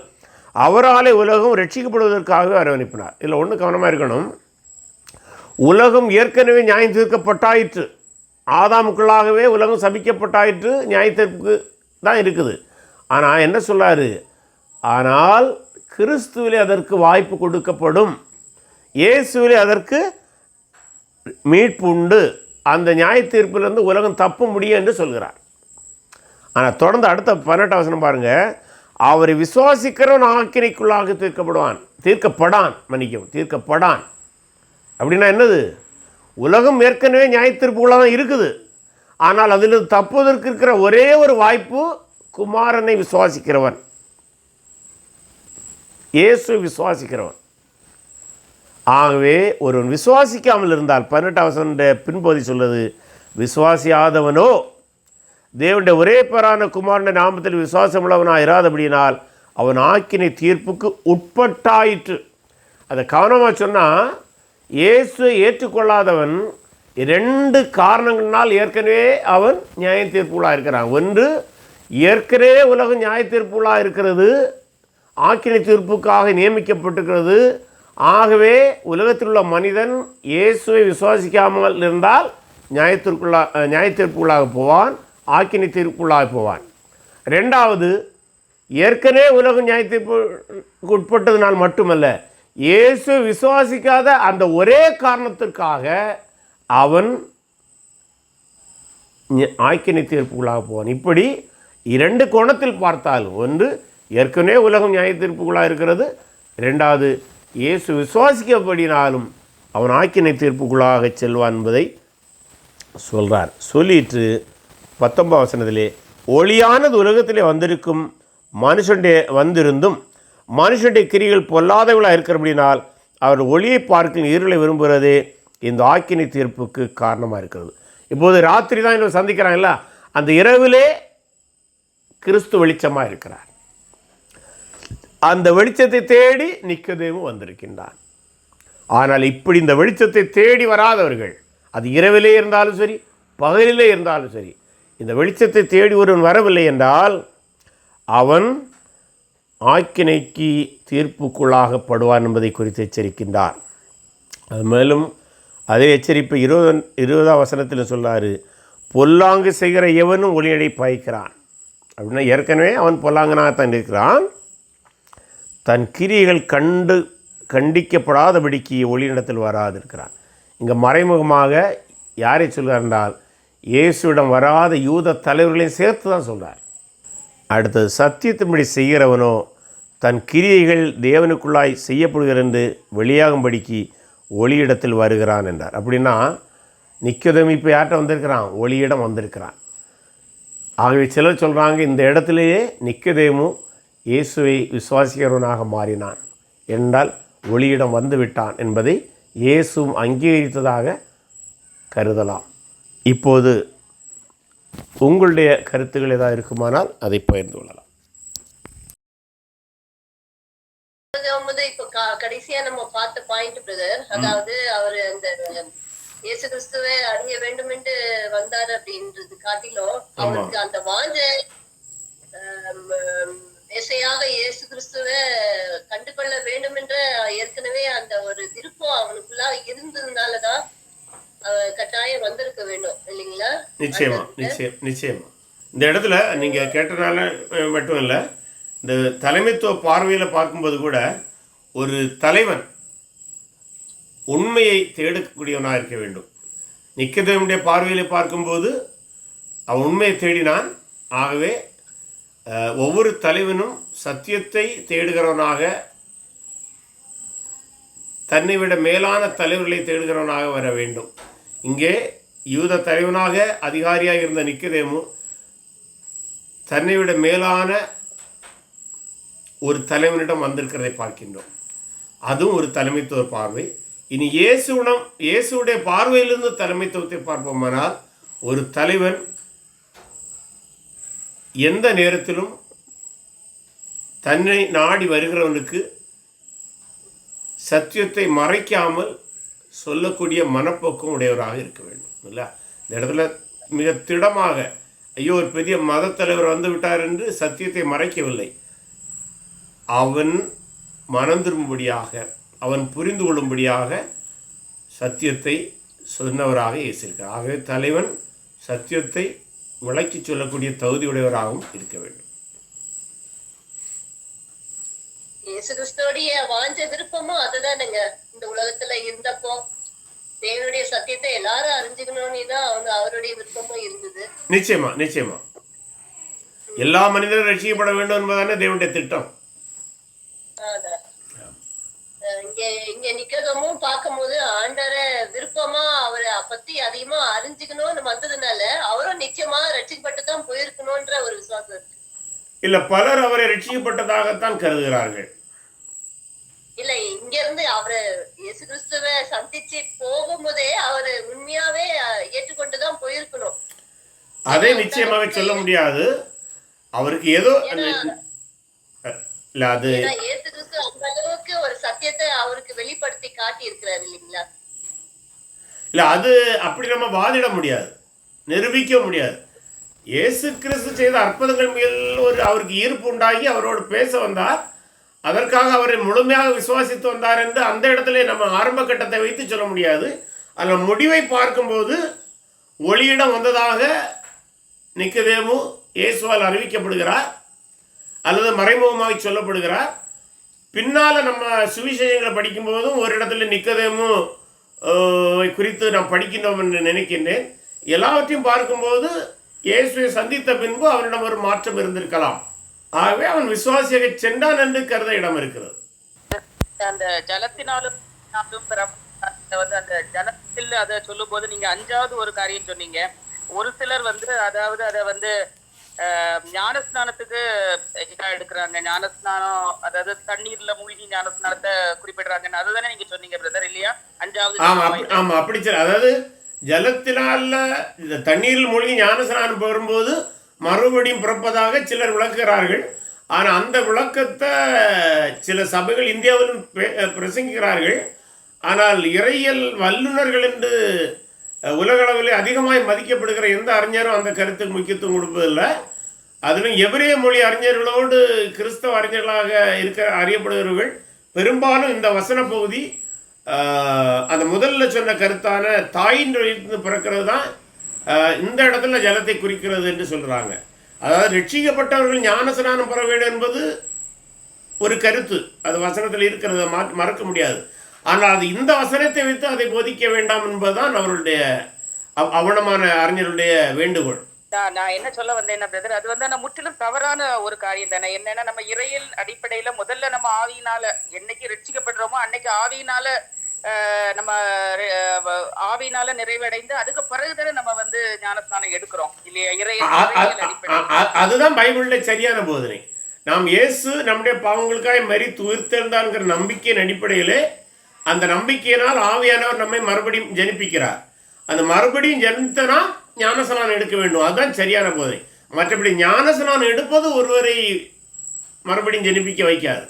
[SPEAKER 1] அவராலே உலகம் ரட்சிக்கப்படுவதற்காகவே அவர் அனுப்பினார். இதில் ஒன்று கவனமாக இருக்கணும். உலகம் ஏற்கனவே நியாயம் தீர்க்கப்பட்டாயிற்று. ஆதாமுக்குள்ளாகவே உலகம் சபிக்கப்பட்டாயிற்று, நியாயத்திற்கு தான் இருக்குது. ஆனால் என்ன சொல்கிறாரு? ஆனால் கிறிஸ்துவிலே அதற்கு வாய்ப்பு கொடுக்கப்படும், இயேசுவிலே அதற்கு மீட்பு உண்டு, அந்த நியாய தீர்ப்பிலிருந்து உலகம் தப்ப முடியும் என்று சொல்கிறார். ஆனால் தொடர்ந்து அடுத்த 18ஆம் வசனம் பாருங்கள், அவரை விசுவாசிக்கிறவன் ஆக்கினைக்குள்ளாக தீர்க்கப்படான். அப்படின்னா என்னது? உலகம் ஏற்கனவே நியாய தீர்ப்புக்குள்ளாக தான் இருக்குது. ஆனால் அதில் தப்புவதற்கு இருக்கிற ஒரே ஒரு வாய்ப்பு குமாரனை விசுவாசிக்கிறவன், இயேசு விசுவாசிக்கிறவன். ஆகவே ஒருவன் விசுவாசிக்காமல் இருந்தால் 18ஆம் வசனம் பின்பகுதி சொல்லுது, விசுவாசியாதவனோ தேவனுடைய ஒரே பேரான குமாரனுடைய நாமத்தில் விசுவாசமுள்ளவனாக இராதபடியினால் அவன் ஆக்கினை தீர்ப்புக்கு உட்பட்டாயிற்று. அதை கவனமாக சொன்னால், இயேசு ஏற்றுக்கொள்ளாதவன் 2 காரணங்களால் ஏற்கனவே அவன் நியாய தீர்ப்புள்ளாக இருக்கிறான். ஒன்று, ஏற்கனவே உலகம் நியாய தீர்ப்புள்ளாக இருக்கிறது, ஆக்கினை தீர்ப்புக்காக நியமிக்கப்பட்டிருக்கிறது. ஆகவே உலகத்தில் உள்ள மனிதன் இயேசுவை விசுவாசிக்காமல் இருந்தால் நியாய தீர்ப்புள்ளாக போவான், ஆக்கினை தீர்ப்புள்ளாக போவான். 2வது, ஏற்கனவே உலகம் நியாய தீர்ப்புக்கு உட்பட்டதுனால் மட்டுமல்ல, இயேசு விசுவாசிக்காத அந்த ஒரே காரணத்திற்காக அவன் ஆக்கினை தீர்ப்புள்ளாக போவான். இப்படி 2 கோணத்தில் பார்த்தாலும், ஒன்று ஏற்கனவே உலகம் நியாய தீர்ப்புக்குள்ளாக இருக்கிறது. ரெண்டாவது, இயேசு விசுவாசிக்கப்படினாலும் அவன் ஆக்கினை தீர்ப்புக்குள்ளாக செல்வான் என்பதை சொல்கிறார். சொல்லிட்டு 19 வசனத்திலே, ஒளியானது உலகத்திலே வந்திருக்கும் மனுஷனுடைய வந்திருந்தும் மனுஷனுடைய கிரிகள் பொல்லாதவர்களாக இருக்கிறபடினால் அவர் ஒளியை பார்க்கும் இருளை விரும்புகிறதே இந்த ஆக்கினை தீர்ப்புக்கு காரணமாக இருக்கிறது. இப்போது ராத்திரி தான் இன்னும் சந்திக்கிறாங்கல்ல, அந்த இரவிலே கிறிஸ்து வெளிச்சமாக இருக்கிறார். அந்த வெளிச்சத்தை தேடி நிக்கதேமு வந்திருக்கின்றான். ஆனால் இப்படி இந்த வெளிச்சத்தை தேடி வராதவர்கள், அது இரவிலே இருந்தாலும் சரி பகலிலே இருந்தாலும் சரி, இந்த வெளிச்சத்தை தேடி ஒருவன் வரவில்லை என்றால் அவன் ஆக்கினைக்கு தீர்ப்புக்குள்ளாகப்படுவான் என்பதை குறித்து எச்சரிக்கின்றார். அது மேலும் அதே எச்சரிப்பை 20ஆம் வசனத்தில் சொல்றாரு, பொல்லாங்கு செய்கிற எவனும் ஒளியடை பாய்க்கிறான். அப்படின்னா ஏற்கனவே அவன் பொல்லாங்கனாகத்தான் இருக்கிறான். தன் கிரியைகள் கண்டிக்கப்படாதபடிக்கு ஒளியிடத்தில் வராது இருக்கிறான். இங்கே மறைமுகமாக யாரை சொல்கிறார் என்றால், இயேசுவிடம் வராத யூத தலைவர்களையும் சேர்த்து தான் சொல்கிறார். அடுத்தது, சத்தியத்தின்படி செய்கிறவனோ தன் கிரியைகள் தேவனுக்குள்ளாய் செய்யப்படுகிற என்று வெளியாகும்படிக்கு ஒளியிடத்தில் வருகிறான் என்றார். அப்படின்னா நிக்கதேமு இப்போ யார்கிட்ட வந்திருக்கிறான்? ஒளியிடம் வந்திருக்கிறான். ஆகவே சிலர் சொல்கிறாங்க, இந்த இடத்திலேயே நிக்கதேமு இயேசுவை விசுவாசிக்கிறவனாக மாறினான் என்றால் ஒளியிடம் வந்து விட்டான் என்பதை இயேசுவும் அங்கீகரித்ததாக கருதலாம். இப்போது உங்களுடைய கருத்துக்கள் ஏதாவது இருக்குமானால் அதை பகிர்ந்து கொள்ளலாம்.
[SPEAKER 2] இப்ப கடைசியா நம்ம பார்த்த பாயிண்ட் பிரதர், அதாவது அவரு அந்த இயேசு கிறிஸ்துவை அறிய வேண்டும் என்று வந்தாரு அப்படின்றது காட்டிலும் அவருக்கு அந்த வாஞ்ச இசையாக இயேசு கிறிஸ்துவை கண்டுகொள்ள வேண்டும் என்ற ஏற்கனவே அந்த ஒரு விருப்பம் அவனுக்குள்ள இருந்ததுனாலதான் கட்டாயம் வந்திருக்க வேண்டும் இல்லைங்களா?
[SPEAKER 1] நிச்சயமா நிச்சயமா. இந்த இடத்துல நீங்க கேட்டனால மட்டும் இல்லை, இந்த தலைமைத்துவ பார்வையில் பார்க்கும்போது கூட ஒரு தலைவன் உண்மையை தேடக்கூடியவனாக இருக்க வேண்டும். நிக்கதேமுடைய பார்வையில் பார்க்கும்போது அவன் உண்மையை தேடினான். ஆகவே ஒவ்வொரு தலைவனும் சத்தியத்தை தேடுகிறவனாக, தன்னை விட மேலான தலைவர்களை தேடுகிறவனாக வர வேண்டும். இங்கே யூத தலைவனாக அதிகாரியாக இருந்த நிக்கதேமு தன்னை விட மேலான ஒரு தலைவனிடம் வந்திருக்கிறதை பார்க்கின்றோம். அதுவும் ஒரு தலைமைத்துவ பார்வை. இனி இயேசுடைய பார்வையிலிருந்து தலைமைத்துவத்தை பார்ப்போமானால், ஒரு தலைவன் எந்த நேரத்திலும் தன்னை நாடி வருகிறவனுக்கு சத்தியத்தை மறைக்காமல் சொல்லக்கூடிய மனப்போக்கம் உடையவராக இருக்க வேண்டும் இல்லை? இந்த இடத்துல மிக திடமாக, ஐயோ ஒரு பெரிய மத தலைவர் வந்து விட்டார் என்று சத்தியத்தை மறைக்கவில்லை. அவன் மனம் திரும்பும்படியாக, அவன் புரிந்து கொள்ளும்படியாக சத்தியத்தை சொன்னவராக இயேசிருக்கிறார். ஆகவே தலைவன் சத்தியத்தை விளக்கி சொல்லக்கூடிய தகுதியுடையவராகவும் இருக்க வேண்டும்.
[SPEAKER 2] இயேசு கிறிஸ்துவோடைய வாஞ்ச விருப்பமும் அதுதானுங்க. இந்த உலகத்துல இருந்தப்போ தேவனுடைய சத்தியத்தை எல்லாரும் அறிஞ்சுக்கணும்னு தான் அவருடைய விருப்பமும் இருந்தது.
[SPEAKER 1] நிச்சயமா நிச்சயமா. எல்லா மனிதரும் ரட்சிக்கப்பட வேண்டும் என்பதான தேவனுடைய திட்டம்.
[SPEAKER 2] இங்க நிக்கதமும் பார்க்கும்போது ஆண்டவர விருப்பமா அவரை பத்தி அதிகமா அறிஞ்சுக்கணும்னு வந்ததுனால அவரும் நிச்சயமா ரட்சிக்கப்பட்டுதான் போயிருக்கணும்ன்ற ஒரு விசுவாசம் இருக்கு.
[SPEAKER 1] இல்ல, பலர் அவரை ரட்சிக்கப்பட்டதாகத்தான் கருதுகிறார்கள்.
[SPEAKER 2] இல்ல, இங்க இருந்து அவரு இயேசு கிறிஸ்துவை சந்திச்சு போகும்போதே அவரு உண்மையாவே ஏற்றுக்கொண்டுதான் போயிருக்கணும்.
[SPEAKER 1] அதை நிச்சயமாவே சொல்ல முடியாது. அவருக்கு ஏதோ இல்ல, அது
[SPEAKER 2] இயேசு கிறிஸ்து அந்த அளவுக்கு ஒரு சத்தியத்தை அவருக்கு வெளிப்படுத்தி காட்டி இருக்கிறாரு இல்லைங்களா?
[SPEAKER 1] இல்ல, அது அப்படி நம்ம வாதிட முடியாது, நிரூபிக்க முடியாது. இயேசு கிறிஸ்து செய்த அற்புதங்கள் மேல் அவருக்கு ஈர்ப்பு உண்டாகி அவரோடு பேச வந்தார். அதற்காக அவரை முழுமையாக விசுவாசித்து வந்தார் என்று அந்த இடத்துல நம்ம ஆரம்ப கட்டத்தை வைத்து சொல்ல முடியாது. அதில் முடிவை பார்க்கும்போது ஒளியிடம் வந்ததாக நிக்கதேமு இயேசுவால் அறிவிக்கப்படுகிறார் அல்லது மறைமுகமாக சொல்லப்படுகிறார். பின்னால் நம்ம சுவிசேஷங்களை படிக்கும்போதும் ஒரு இடத்துல நிக்கதேமு குறித்து நாம் படிக்கின்றோம் என்று நினைக்கின்றேன். எல்லாவற்றையும் பார்க்கும்போது இயேசுவை சந்தித்த பின்பு அவரிடம் ஒரு மாற்றம் இருந்திருக்கலாம். ஆகவே அவன் விசுவாசியாக சென்றான் என்று கருத இடம் இருக்கிறது.
[SPEAKER 3] அந்த ஜலத்தினாலும் வந்து அந்த ஜலத்தில் அதை சொல்லும் போது நீங்க அஞ்சாவது ஒரு காரியம் சொன்னீங்க. ஒரு சிலர் வந்து அதாவது அதை வந்து ஞானஸ்நானத்துக்கு இதா எடுக்கிறாங்க. ஞானஸ்நானம் அதாவது தண்ணீர்ல மூழ்கி ஞானஸ்நானத்தை குறிப்பிடுறாங்கன்னு அதுதானே நீங்க சொன்னீங்க பிரதர், இல்லையா? அஞ்சாவது
[SPEAKER 1] ஆமா அப்படி அதாவது ஜலத்தினால இந்த தண்ணீரில் மூழ்கி ஞானஸ்நானம் வரும்போது மறுபடியும் பிறப்பதாக சிலர் விளக்குகிறார்கள். ஆனால் அந்த விளக்கத்தை சில சபைகள் இந்தியாவிலும் பிரசங்கிக்கிறார்கள். ஆனால் இறையியல் வல்லுநர்கள் என்று உலகளவில் அதிகமாய் மதிக்கப்படுகிற எந்த அறிஞரும் அந்த கருத்துக்கு முக்கியத்துவம் கொடுப்பதில்லை. அதிலும் எபிரேய மொழி அறிஞர்களோடு கிறிஸ்தவ அறிஞர்களாக அறியப்படுகிறவர்கள் பெரும்பாலும் இந்த வசன பகுதி அந்த முதல்ல சொன்ன கருத்தான தாயின் வயிற்றிலிருந்து பிறக்கிறது தான் இந்த இடத்துல ஜலத்தை குறிக்கிறது என்று சொல்கிறாங்க. அதாவது ரட்சிக்கப்பட்டவர்கள் ஞானஸ்நானம் பெற வேண்டும் என்பது ஒரு கருத்து, அது வசனத்தில் இருக்கிறத மறக்க முடியாது. ஆனால் அது இந்த வசனத்தை வைத்து அதை போதிக்க வேண்டாம் என்பதுதான் அவருடைய அவனமான அறிஞருடைய வேண்டுகோள்.
[SPEAKER 3] நான் என்ன சொல்ல வந்தேன் பிரதர், அது வந்து முற்றிலும் தவறான ஒரு காரியம் தானே. என்னன்னா நம்ம இறையியல் அடிப்படையில முதல்ல நம்ம ஆவியினால என்னைக்கு ரட்சிக்கப்படுறோமோ அன்னைக்கு ஆவியினால நம்ம ஆவியினால நிறைவடைந்து அதுக்கு பிறகுதானே நம்ம வந்து ஞானஸ்நானம் எடுக்கிறோம், இல்லையா? இறையியல் அடிப்படை
[SPEAKER 1] அதுதான் பைபிள்ல சரியான போதனை. நாம் இயேசு நம்முடைய பாவங்களுக்காக மரித்து உயிர்த்தெழுந்தான்ங்கிற நம்பிக்கையின் அடிப்படையிலே அந்த நம்பிக்கையினால் ஆவியானவர் நம்மை மறுபடியும் ஜனிப்பிக்கிறார். அந்த மறுபடியும் ஜனித்தனா ஞானஸ்நானம் எடுக்க வேண்டும், அதுதான் சரியான போதை. மற்றபடி ஞானஸ்நானம் எடுப்பது ஒருவரை மறுபடியும் ஜனிப்பிக்க வைக்காது.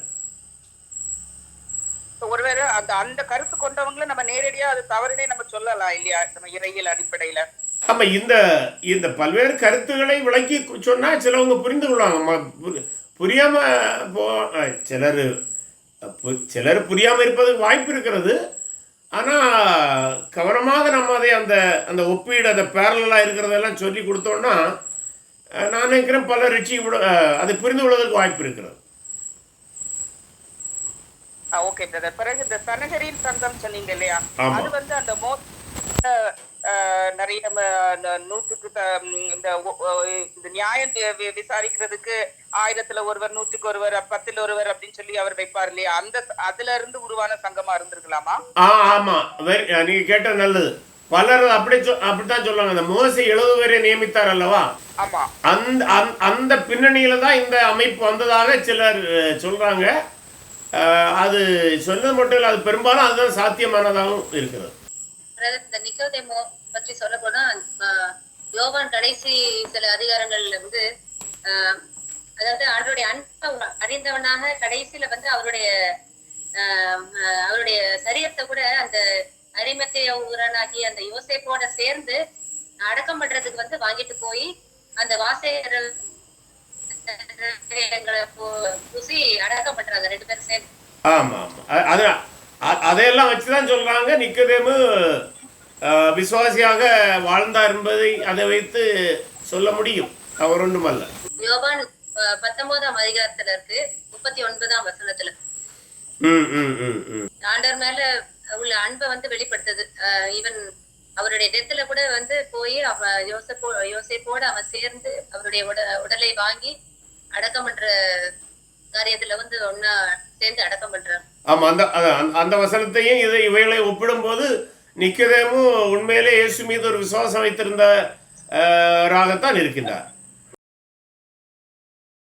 [SPEAKER 3] ஒருவேளை அந்த அந்த கருத்து கொண்டவங்களை நம்ம நேரடியா அது தவறுனே நம்ம சொல்லலாம், இல்லையா? நம்ம இறையியல் அடிப்படையில
[SPEAKER 1] ஆமா இந்த இந்த பல்வேறு கருத்துக்களை விளக்கி சொன்னா சிலவங்க புரிந்து கொள்வாங்க. புரியாம சிலர் புரியாமல் இருப்பதுக்கு வாய்ப்பு இருக்கிறது. ஆனால் கவனமாக நம்ம அதை அந்த அந்த ஒப்பீடு அந்த பேரலாக இருக்கிறதெல்லாம் சொல்லி கொடுத்தோன்னா நான் நினைக்கிறேன் பல ரிச்சி அதை புரிந்து கொள்வதற்கு வாய்ப்பு இருக்கிறது.
[SPEAKER 3] Okay brother. பிறகு இந்த சனகரின் சங்கம் சொன்னீங்க இல்லையா, அது வந்து அந்த நிறைய நூற்றுக்கு இந்த நியாயம் விசாரிக்கிறதுக்கு 1000ல் ஒருவர் 100க்கு ஒருவர் 10ல் ஒருவர் அப்படின்னு சொல்லி அவர் வைப்பார் இல்லையா, அந்த அதுல இருந்து உருவான சங்கமா இருந்திருக்கலாமா?
[SPEAKER 1] ஆமா, நீங்க கேட்ட நல்லது. பலர் அப்படித்தான் சொல்லுவாங்க. அந்த மோசே 70 பேரை நியமித்தார் அல்லவா,
[SPEAKER 3] ஆமா,
[SPEAKER 1] அந்த பின்னணியில தான் இந்த அமைப்பு வந்ததாக சிலர் சொல்றாங்க. அது சொன்னது மட்டும் இல்லை, அது பெரும்பாலும் அதுதான் சாத்தியமானதாகவும் இருக்கிறது.
[SPEAKER 2] இந்த நிக்கோதேமோ பற்றி சொல்ல போனா யோவான் கடைசி சில அதிகாரங்கள்ல வந்து அதாவது அவருடைய அன்பை அறிந்தவனாக கடைசியில வந்து அவருடைய சரீரத்தை கூட அந்த அரிமத்தேய ஊரனாகி அந்த யோசேப்போட சேர்ந்து அடக்கம் பண்றதுக்கு வந்து வாங்கிட்டு போய் அந்த வாசகர்கள் பூசி அடக்கம் பண்றாங்க 2 பேரும் சேர்ந்து.
[SPEAKER 1] ஆமா ஆமா, அதையெல்லாம் வச்சுதான் சொல்றாங்க. நிக்கோதேமு விசுவாசியாக வாழ்ந்தார் என்பதை அதை வைத்து சொல்ல முடியும், அவர் ஒன்றும் அல்ல.
[SPEAKER 2] யோவான் 19ஆம் அதிகாரத்துல இருக்கு 39ஆம் வசனத்துல ஆண்டவர் மேல உள்ள அன்பை வந்து வெளிப்படுத்துது. ஈவன் அவருடைய டெத்துல கூட வந்து போய் யோசேப்போட அவன் சேர்ந்து அவருடைய உடலை வாங்கி அடக்கம் பண்ற காரியத்துல வந்து ஒன்னா சேர்ந்து அடக்கம் பண்றாங்க.
[SPEAKER 1] ஆமா, அந்த வசனத்தையும் இவைகளை ஒப்பிடும் போது நிக்கோதேமு உண்மையிலே இயேசு மீது ஒரு விசுவாசம் வைத்திருந்த ராகத்தான் இருக்கின்றார்.